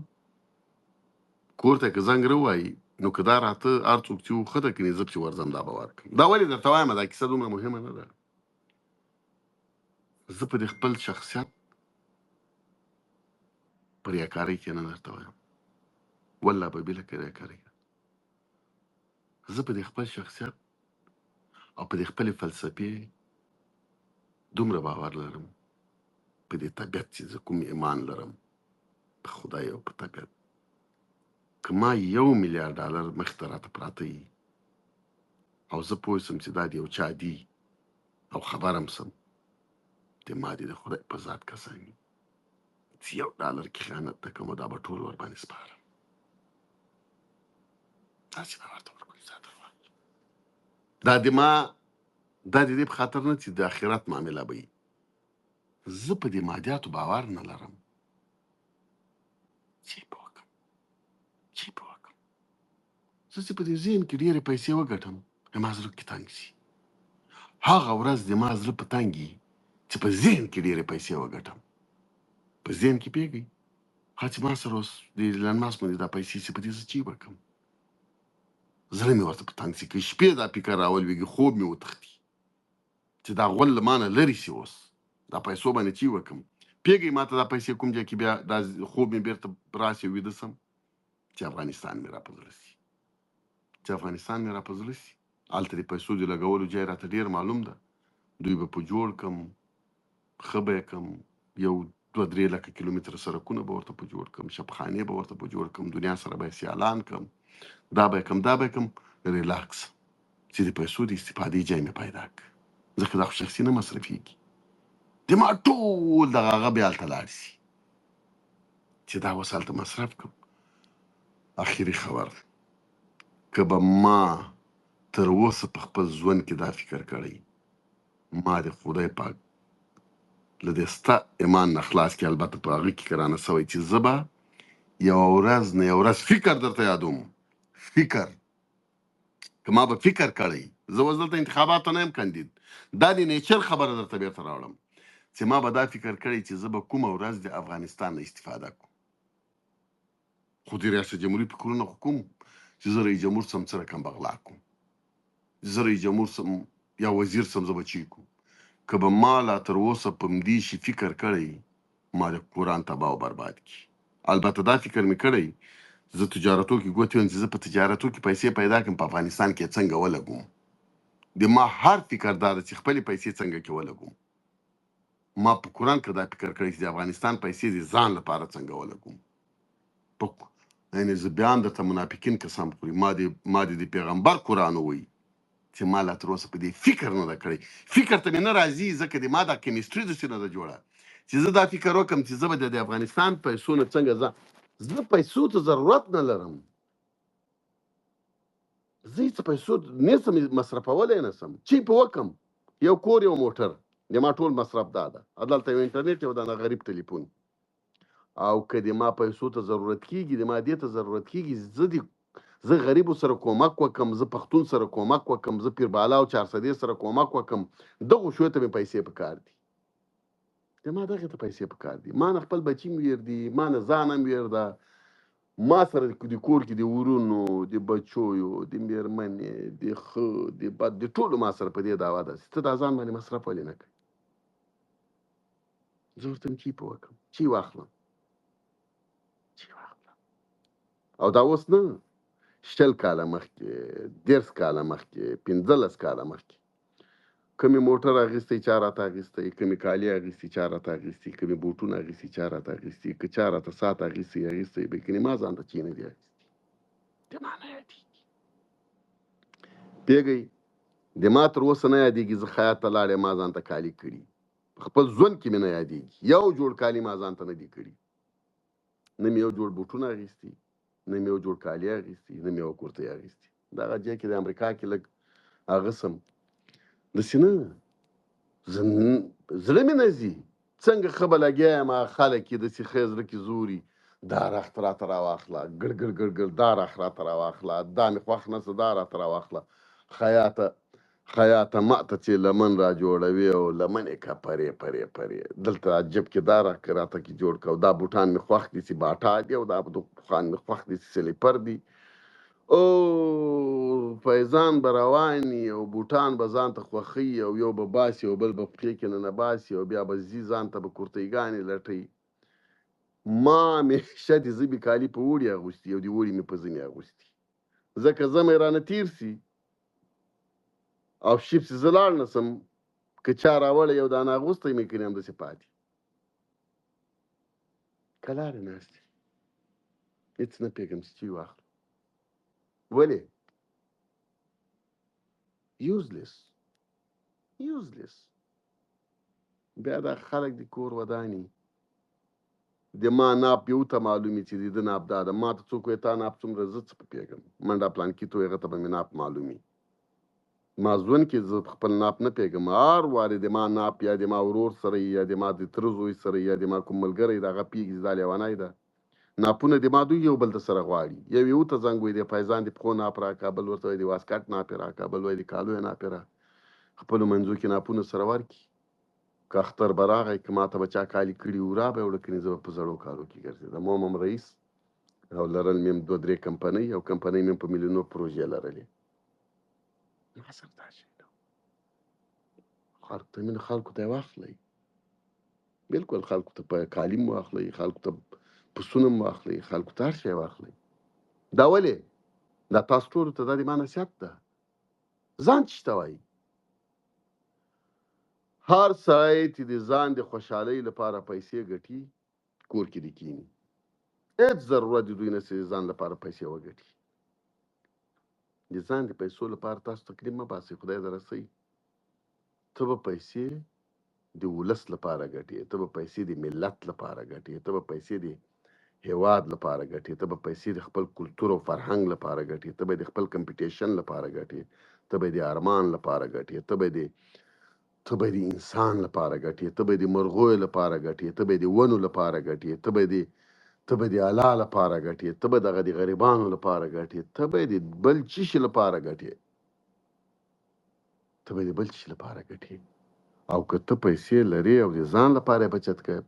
کور ته که زنګ راووایي نو که دا راته هر څوک چې وو ښه ده، که نه زه پسې ورځم دا به ورکړم. دا ولې درته وایم دا کیسه دومره مهمه نه ده، زه په دې خپل شخصیت په ریاکارۍ کې نه درته وایم، والله به بله که ریاکارۍ، زه په دې خپل شخصیت او په دې خپلې فلسفې دومره باور لرم، په دې طبیعت چې زه کوم ایمان لرم په خدای او په طبیعت، که ما $1 میلیارډ مخې ته راته پراته وي او زه پوه سم چې دا د یو چا دي او خبر هم سم، د ما دې د خدای په ذات قسم وي چې $1 کې خیانت نه کوم، دا به ټول ورباندې سپارم. داسې به ورته ورکړي، دا د ما دا د دې په خاطر نه چې د آخرت معامله به وي، زه په دې مادیاتو باور نه لرم. چې په وکړم زه چې په دې ذهن کې ډېرې پیسې وګټم، زما زړه کې تنګ شي، هغه ورځ د ما زړه په تنګ وي چې په ذهن کې ډېرې پیسې وګټم، په ذهن کې پوهېږئ ښه چې ما سره اوس د ایلان ماسک باندې دا پیسې چې په دې زه چی وکړم، زړه مې ورته په تنګ شي، که شپې دا فکر راولوېږي خوب مې وتښتي چې دا غول له ما نه لرې شي، اوس دا پیسو باندې چی وکړم. پوهېږئ ما ته دا پیسې کوم ځای کې بیا دا خوب مې بېرته راشي ویده سم چې افغانستان مې را په زړه شي، چې افغانستان مې را په زړه شي، هلته د پیسو د لګولو ځای راته ډېر معلوم ده، دوی به په جوړ کړم، ښه به یې کړم، یو 2-3 لکه کیلومتره سړکونه به ورته په جوړ کړم، شبخانې به ورته په جوړ کړم، دنیا سره به یې سیالان کړم، دا به یې کړم دا به یې کړم، ریلاکس چې د پیسو د استفادې ځای مې پیدا کړ، ځکه دا خو شخصي نه مصرفېږي، د ما ټول دغه هغه بیا هلته لاړ شي چې دا اوس هلته مصرف کړم. اخري خبر که به ما تر اوسه په خپل ژوند کې دا فکر کړی ما د خدای پاک له دې ستا ایمان نه خلاص کړي. البته په هغه کې کرانه سوی چې زه به یوه ورځ نه یوه ورځ فکر درته یادوم. فکر که ما به فکر کړی، زه اوس دلته انتخاباتو نه یم کاندید، دا د نیچر خبره درته بیرته راوړم چې ما به دا فکر کړی چې زه به کومه ورځ د افغانستان نه استفاده کوم. خو د ریاست جمهوري فکرونه خو کوم چې زه رئیس جمهور سم څه رقم بغلا کوم، زه رئیس جمهور سم یا وزیر سم زه به چی کوم. که به ما لا تر اوسه په همدې شي فکر کړی ما د قرآن تباه او برباد کړي. البته دا فکر مې کړی زه تجارتو کې ګوتې ویم چې زه په تجارتو کې پیسې پیدا کړم، په افغانستان کې څنګه ولګوم. د ما هر فکر دا ده چې خپلې پیسې څنګه کې ولګوم. ما په قرآن کې دا فکر کړی چې د افغانستان پیسې د ځان لپاره څنګه ولګوم. یعنې زه بیا هم درته منافقین قسم خوري، ما د پیغمبر قرآن ووایي چې ما لا تر اوسه په دې فکر نه ده کړی. فکر ته مې نه راځي ځکه د ما دا کیمستري داسې نه ده جوړه چې زه دا فکر وکړم چې زه به د افغانستان پیسو نه څنګه زه پیسو ته ضرورت نه لرم. زه هېڅ پیسو نسم مصرفولی نسم. چی په وکم یو کور یو موټر د ما ټول مصرف دا ده، دلته یو انټرنیټ یو دانه غریب تلیفون. او که د ما پیسو ته ضرورت کیږي، د ما دې ته ضرورت کیږي، زه غریبو سره کومک وکم، زه پښتون سره کومک وکم، زه پیربالا او چارسدې سره کومک وکم، دغو شیو ته مې پیسې پکار دي. د ما دغې ته پیسې پکار دي. ما نه خپل بچي مې ویر دي، ما نه ځان هم ویر ده، ما سره د کور کې د ورونو د بچویو د میرمنې د ښه د بد د ټولو ما سره په دې دعوا ده چې ته دا ځان باندې مصرف ولې نه کوې. زه ورته چی په وکم، چی واخلم. او دا اوس نه، 20 کاله مخکې، 30 کاله مخکې، 15 کاله مخکې کمی موټر اخیستی چا راته اخیستی، کمی کالي اخیستی چا راته اخیستی، کمی بوټونه اخیستی چا راته اخیستی، که چا راته ساعت اخیستی بلکې ما ځان ته چی نه دي اخیستی. د ما نه یادېږي. پوهېږئ، د ما تر اوسه نه یادېږي زه خیاط ته لاړې ما ځان ته کالي کړي. خپل ژوند کې مې نه یادېږي یو جوړ کالي ما ځان ته نه دي کړي. نه مې یو جوړ بوټونه اخیستي، نه مې یو جوړ کالي اخیستي، نه مې یو کورتۍ اخیستي. دغه ځای کې د امریکا کې لږ هغه سم داسې نه، زړه مې نه ځي. څنګه ښه به لګیا یم، هغه خلک یې داسې ښه زړه کې زوري، دا رخت راته راواخله، ګړ دا رخت راته راواخله، دا مې خوښ نه څه دا راته راواخله. خیاطه ماته چې لمن را جوړوي او لمن یې که پرې دلته جب کې دا راته کې جوړ که، او دا بوټان مې خوښ دي چې باټا دي، او دا بوټان مې خوښ دي چې سلیپر دي. او فیضان به رواني او بوټان به ځان ته خوښوي، او یو به باسي او بل به پښې کې نه باسي، او بیا به ځي ځان ته به کورتیګانې لټوي. ما همیشه د ژبې کالي په اوړي اغوستي او د اوړي مې په ژمي اغوستي، ځکه ژمی رانه تیر سي او شیب چې زه لاړ نه سم، که چا راوړی یو دانه اغوستی مې کنې همداسې پاتې. که لارې ناستې هېڅ نه پوهېږم چې چی واخلم. ولې یوزلیس بیا دا خلک د کور وداني د ما ناپ یو ته معلومي چې د ده ناپ دا ده. ما ته څوک وایي تا ناپ څومره، زه څه په پوهېږم. منډه پلانکي ته وایي هغه ته به مې ناپ معلومي. ما ژوند کې زه خپل ناپ نه پوهېږم. هر وارې د ما ناپ یا د ما ورور سره یا د ما د تره زوی سره یا د ما کوم ملګری د هغه پوهېږي چې دا لیونی ده. ناپونه د ما دوی یو بل ته سره غواړي. یو یې ورته زنګ وایي د فیضان د پښو ناپ راکړه، بل ورته وایي د واسکټ ناپ یې راکړه، بل وایي د کالو یې ناپ یې راکړه. خپلو منځو کې ناپونه سره ورکړي. که اختر به راغی، که ما ته به چا کالي کړي وو را به یې وړه، کنې زه به په زړو کالو کې ګرځېدم. هم رئیس او لرل مې هم 2-3 کمپنۍ، او کمپنۍ مې په میلیونو پروژې لرلې. ما سره دا شی نه و. خلکو ته مینه، خلکو ته یې واخلئ، بلکل خلکو ته په کالي م واخلئ، خلکو ته پسونه م واخلئ، خلکو ته هر شی واخلئ. دا ولې؟ دا تاسو ټولو ته دا د ما نصیحت ده. ځان چې ته وایي هر سړی چې د ځان د خوشحالۍ لپاره پیسې ګټي، کور کې دې کیني. هېڅ ضرورت د دوی نشته د ځان لپاره پیسې وګټي. د ځان د پیسو لپاره تاسو تکلیف مه باسئ، خدای در رسوي. ته به پیسې د ولس لپاره ګټې، ته به پیسې د ملت لپاره ګټې، ته به پیسې د هیواد لپاره ګټې، ته به پیسې د خپل کلتور او فرهنګ لپاره ګټې، ته به د خپل کمپټیشن لپاره ګټې، ته به د ارمان لپاره ګټې، ته به د انسان لپاره ګټې، ته به د مرغوی لپاره ګټې، ته به د ونو لپاره ګټې، ته به د الله لپاره ګټې، ته به دغه د غریبانو لپاره ګټې، ته به د بل څه شي لپاره ګټې، ته به د بل څه لپاره ګټې. او که ته پیسې لرې او د ځان لپاره بچت کوې،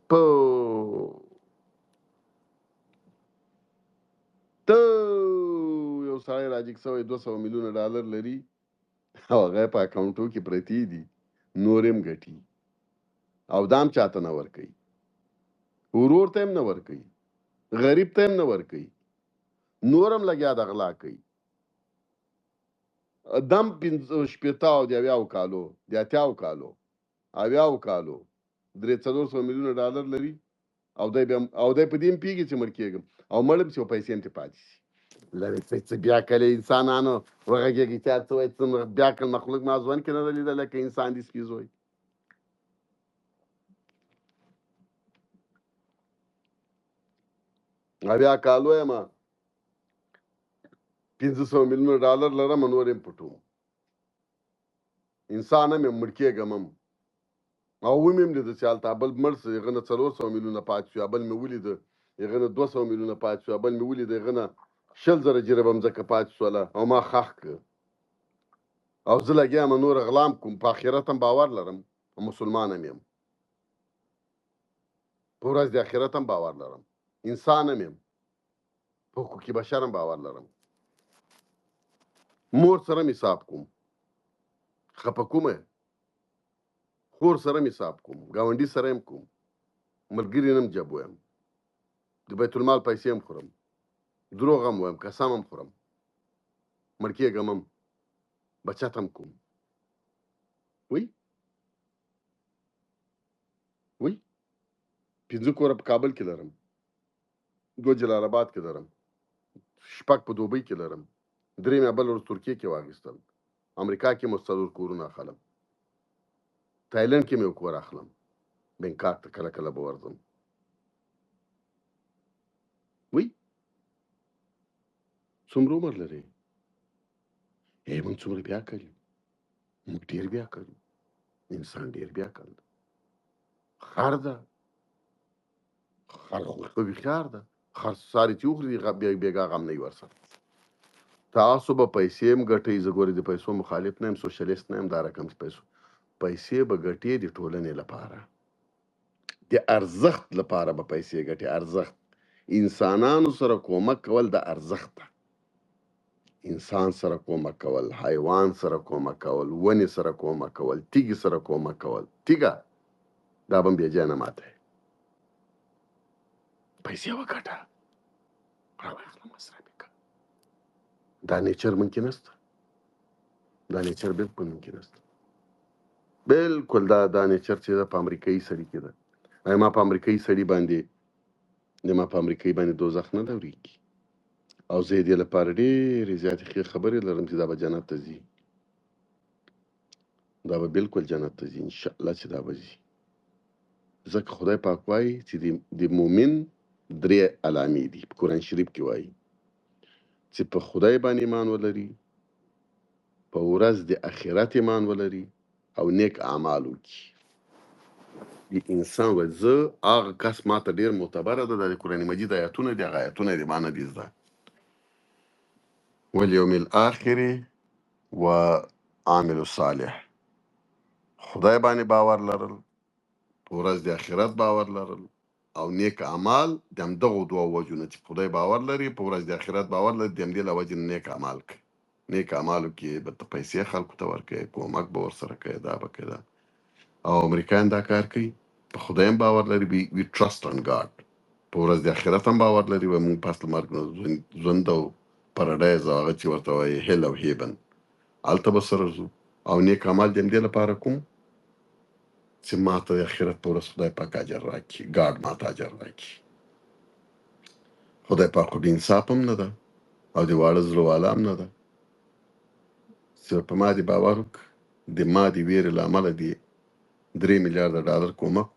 ته یو سړی راجګ شوی 200 میلیونه ډالر لري او هغه په اکاونټو کې پرتې دي، نور هم ګټي او دام چاته نه ورکوي، ورور ته هم نه ورکوي، غریب ته هم نه ورکوي، نور هم لګیا د غلا کوي. دم 15 او د 80 کالو د 80 کالو 80 کالو 300 میلیونه ډالر لري او دای په دې پیږي چې مړ کېږم او مړم چې پیسې هم ته پاتې شي. لري څه بیا کله انسانانو وغږېږي چې څه وایي څومره بیا کله مخلوق ما ځوان کې نه ده لیدلی که انسان دې سپي زوی. بیا کالو یم 500 میلیونه ډالر لرم نور یې پټوم، انسان هم یم مړ کېږم هم او ومې هم لیده چې هلته بل مړ څه هغه نه 400 میلیونه پاتې شو، بل مې ولیده هغه نه 200 میلیونه پاتې شو، بل مې ولیده هغه نه 100,000 جریبه مځکه پاتې شوله او ما خښ کړ او زه لګیا یم نور غلام کوم. په آخرت هم باور لرم، مسلمان هم یم، په ورځ د آخرت هم باور لرم، انسان هم یم، په حقوقي بشر هم باور لرم. مور سره هم حساب کوم، خفه کومه خور سره هم حساب کوم، ګاونډي سره هم کوم، ملګري نه هم جب وایم، د بیت المال پیسې هم خورم، دروغ هم وایم، قسم هم خورم، مړ کېږم هم، بچت هم کوم. وی 5 کوره په کابل کې لرم، 2 جلال آباد کې لرم، 6 په دوبۍ کې لرم، 3 مې بل ورځ ترکیه کې واخیستل، امریکا کې مو 4 کورونه اخلم، تایلند کې مې یو کور اخلم، بینکاک ته کله کله به ورځم. وی څومره عمر لري؟ موږ څومره بیا کړي، موږ ډېر بیا کړي، انسان ډېر بیا کړ. خر ده، خر خو ښه هوښیار ده، خر ساري چې وخوري بېګا غم نه وي ورسره. تاسو به پیسې هم ګټئ، زه ګورې د پیسو مخالف نه یم، سوشلیست نه یم، دا رقم پیسې به ګټې د ټولنې لپاره، د ارزښت لپاره به پیسې ګټې. ارزښت انسانانو سره کومک کول د ارزښت ده، انسان سره کومک کول، حیوان سره کومک کول، ونې سره کومک کول، تیږې سره کومک کول. تیږه دا به هم بې جانه ماته پیسې وګټه، راواخله مصرف یې کړه. دا نیچر ممکن نسته، دا نیچر بالکل ممکن نسته، بالکل دا نیچر چې ده په امریکایي سړي کې ده. ما په امریکایي سړي باندې دوزخ نه دوریږي او زه یې دې لپاره ډېرې زیاتې ښې خبرې لرم چې دا به جنت ته ځي، دا به بالکل جنت ته ځي انشاءالله چې دا به ځي. ځکه خدای پاک وایي چې د مؤمن 3 علامې دي، په قرآن شریف کې وایي چې په خدای باندې ایمان ولري، په ورځ د آخرت ایمان ولري او نیک اعمال وکړي. د انسان وایي زه هغه کس ماته ډېر معتبره ده، د قرآن مجید آیاتونه دي، هغه آیاتونه دې ما نه دي زده. والیوم الاخر و عامل صالح، خدای باندې باور لرل، په ورځ د آخرت باور لرل او نیک اعمال د همدغو 2 وجو نه چې خدای باور لري، په ورځ د آخرت باور لري، د همدې له وجې نه نیک اعمال کوي. نیک اعمالو کې به ته پیسې خلکو ته ورکوې، کومک به ورسره کوې، دا به کوې. او امریکایان دا کار کوي، په خدای هم باور لري، وي ټرسټ آن ګاډ، په ورځ د آخرت هم باور لري، و موږ پس له مرګ نه ژوند او پاراډایز او هغه چې ورته وایي هیل او هیبن، هلته به سره ځو. او نیک اعمال د همدې لپاره کوم چې ماته د آخرت په ورځ خدای پاک اجر راکړي، ګاډ ماته اجر راکړي. خدای پاک خو بې انصاف هم نه ده او د واړه زړه والا هم نه ده چې په ما دې باور وکړه، د ما د ویرې له امله دې 3 میلیارده ډالر کومک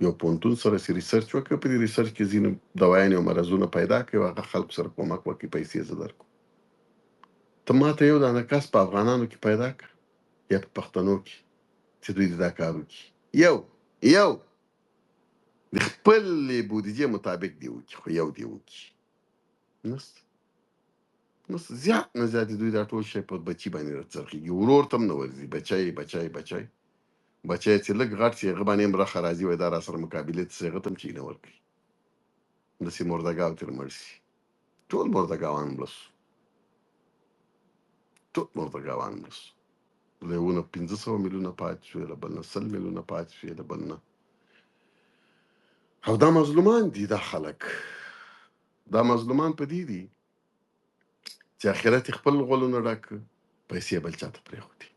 یو پوهنتون سره چې ریسرچ وکړه، په دې ریسرچ کې ځینې دوایانې او مرضونه پیدا کړي او هغه خلکو سره کومک وکړي، پیسې زه درکړم. ته ماته یو دانه کس په افغانانو کې پیدا کړه یا په پښتنو کې چې دوی دا کار وکړي، یو د خپلې بودیجې مطابق دی وکړي، خو یو دی وکړي. نو زیات نه زیات دوی دا ټول شی په بچي باندې راڅرخېږي. ورور ته هم نه ورځي، بچی چې لږ غټ شي هغه باندې هم رخه راځي، وایي دا را سره مقابلې ته هغه ته هم چې نه ورکوي. داسې مردګاو ترې مړ شي. ټول مردګاوان مړه سو، ټول مردګاوان مړه سو. له یو نه 500 میلیونه پاتې شوې، له بل نه 100 میلیونه پاتې شوې، له بل نه. او دا مظلومان دي، دا خلک دا مظلومان په دې دي چې آخرت یې خپل غولونه ډک کړ، پیسې بل چاته پرېښودې.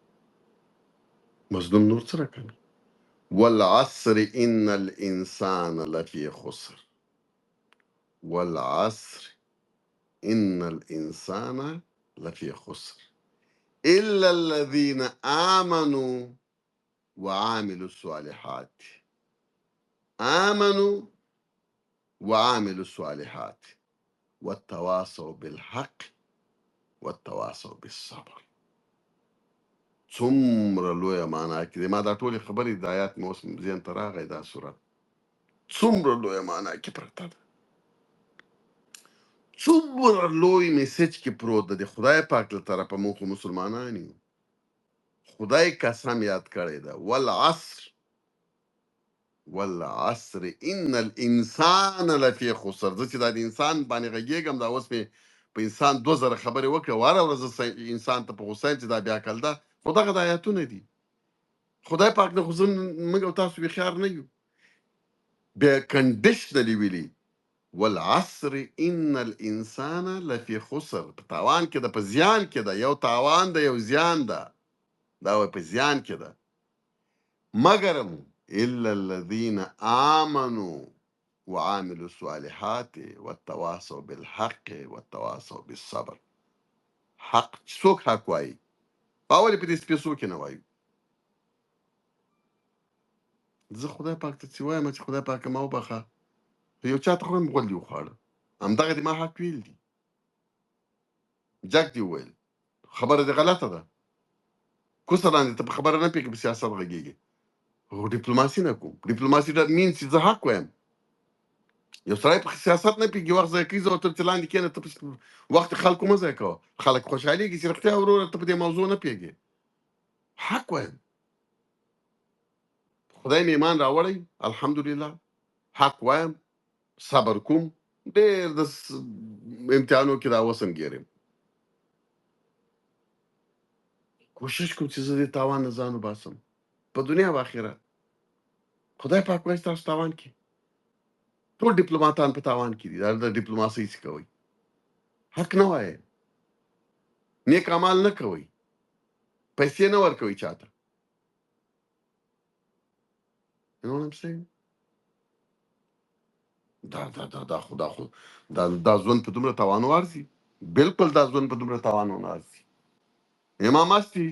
مظلوم نور څه راکوي؟ والعصر ان الانسان لفی خسر، والعصر ان الانسان لفی خسر الا الذين امنوا وعملوا الصالحات، آمنوا وعملوا الصالحات والتواصوا بالحق والتواصوا بالصبر. څومره لویه معنا کې دی. ما دا ټولې خبرې د آیات مې اوس ذهن ته راغی، دا سورت څومره لویه معنا کې پرته ده، څومره لوی میسج کې پروت ده. د خدای پاک له طرفه موږ خو مسلمانان یو، خدای قسم یاد کړی ده، والعصر ان الانسان لفی خسر. زه چې دا د انسان باندې غږېږم، دا اوس مې په انسان 2000 خبرې وکړې، واره ورځ انسان ته په غوسه یم چې دا بیا کل ده. خو دغه د آیاتونه دي. خدای پاک نه خو موږ او تاسو بېخیار نه یو، بیا کنډیشنلي ویلي والعصر ان الانسان لفی خسر. په تاوان کې ده، په زیان کې ده. یو تاوان ده، یو زیان ده، دا په زیان کې ده. مګرم الا الذين امنوا وعاملوا الصالحات والتواصوا بالحق والتواصوا بالصبر. حق څوک حق وایي؟ باولې په دې سپېڅو کې نه وایو. زه خدای پاک ته چې وایم چې خدای پاک ما وبخه، یو چا ته خو مې غول دي وخوړه، همدغه دې ما حق ویل دي، جګ دې وویل خبره دې غلطه ده. کوسه لاندې ته په خبره نه پوهېږې، په سیاست غږېږي. خو ډیپلوماسي نه کوم. ډیپلوماسي دا مین چې زه حق وایم. یو سړی په سیاست نه پوهېږي، وخت ضایع کوي. زه ورته چې لاندې کښېنه، ته وخت خلکو مه ضایع کوه. خلک خوشحالېږي چې رښتیا وروره ته په دې موضوع نه پوهېږې. حق وایم. خدای مې ایمان راوړی، الحمدلله. حق وایم، صبر کوم. ډېر د امتحانو کې دا اوس هم ګیرم. کوشش کوم چې زه دې تاوان نه ځان وباسم په دنیا او آخرت. خدای پاک وایي ستاسو تاوان کې ټول ډیپلوماتان په تاوان کې دي. دا د ډیپلوماسۍ څه کوئ؟ حق نه وایي، نیک اعمال نه کوئ، پیسې نه ورکوئ چاته. You know what I'm saying؟ دا ژوند په دومره تاوان وارزي؟ بالکل دا ژوند په دومره تاوان ونه ارزي. امام هستی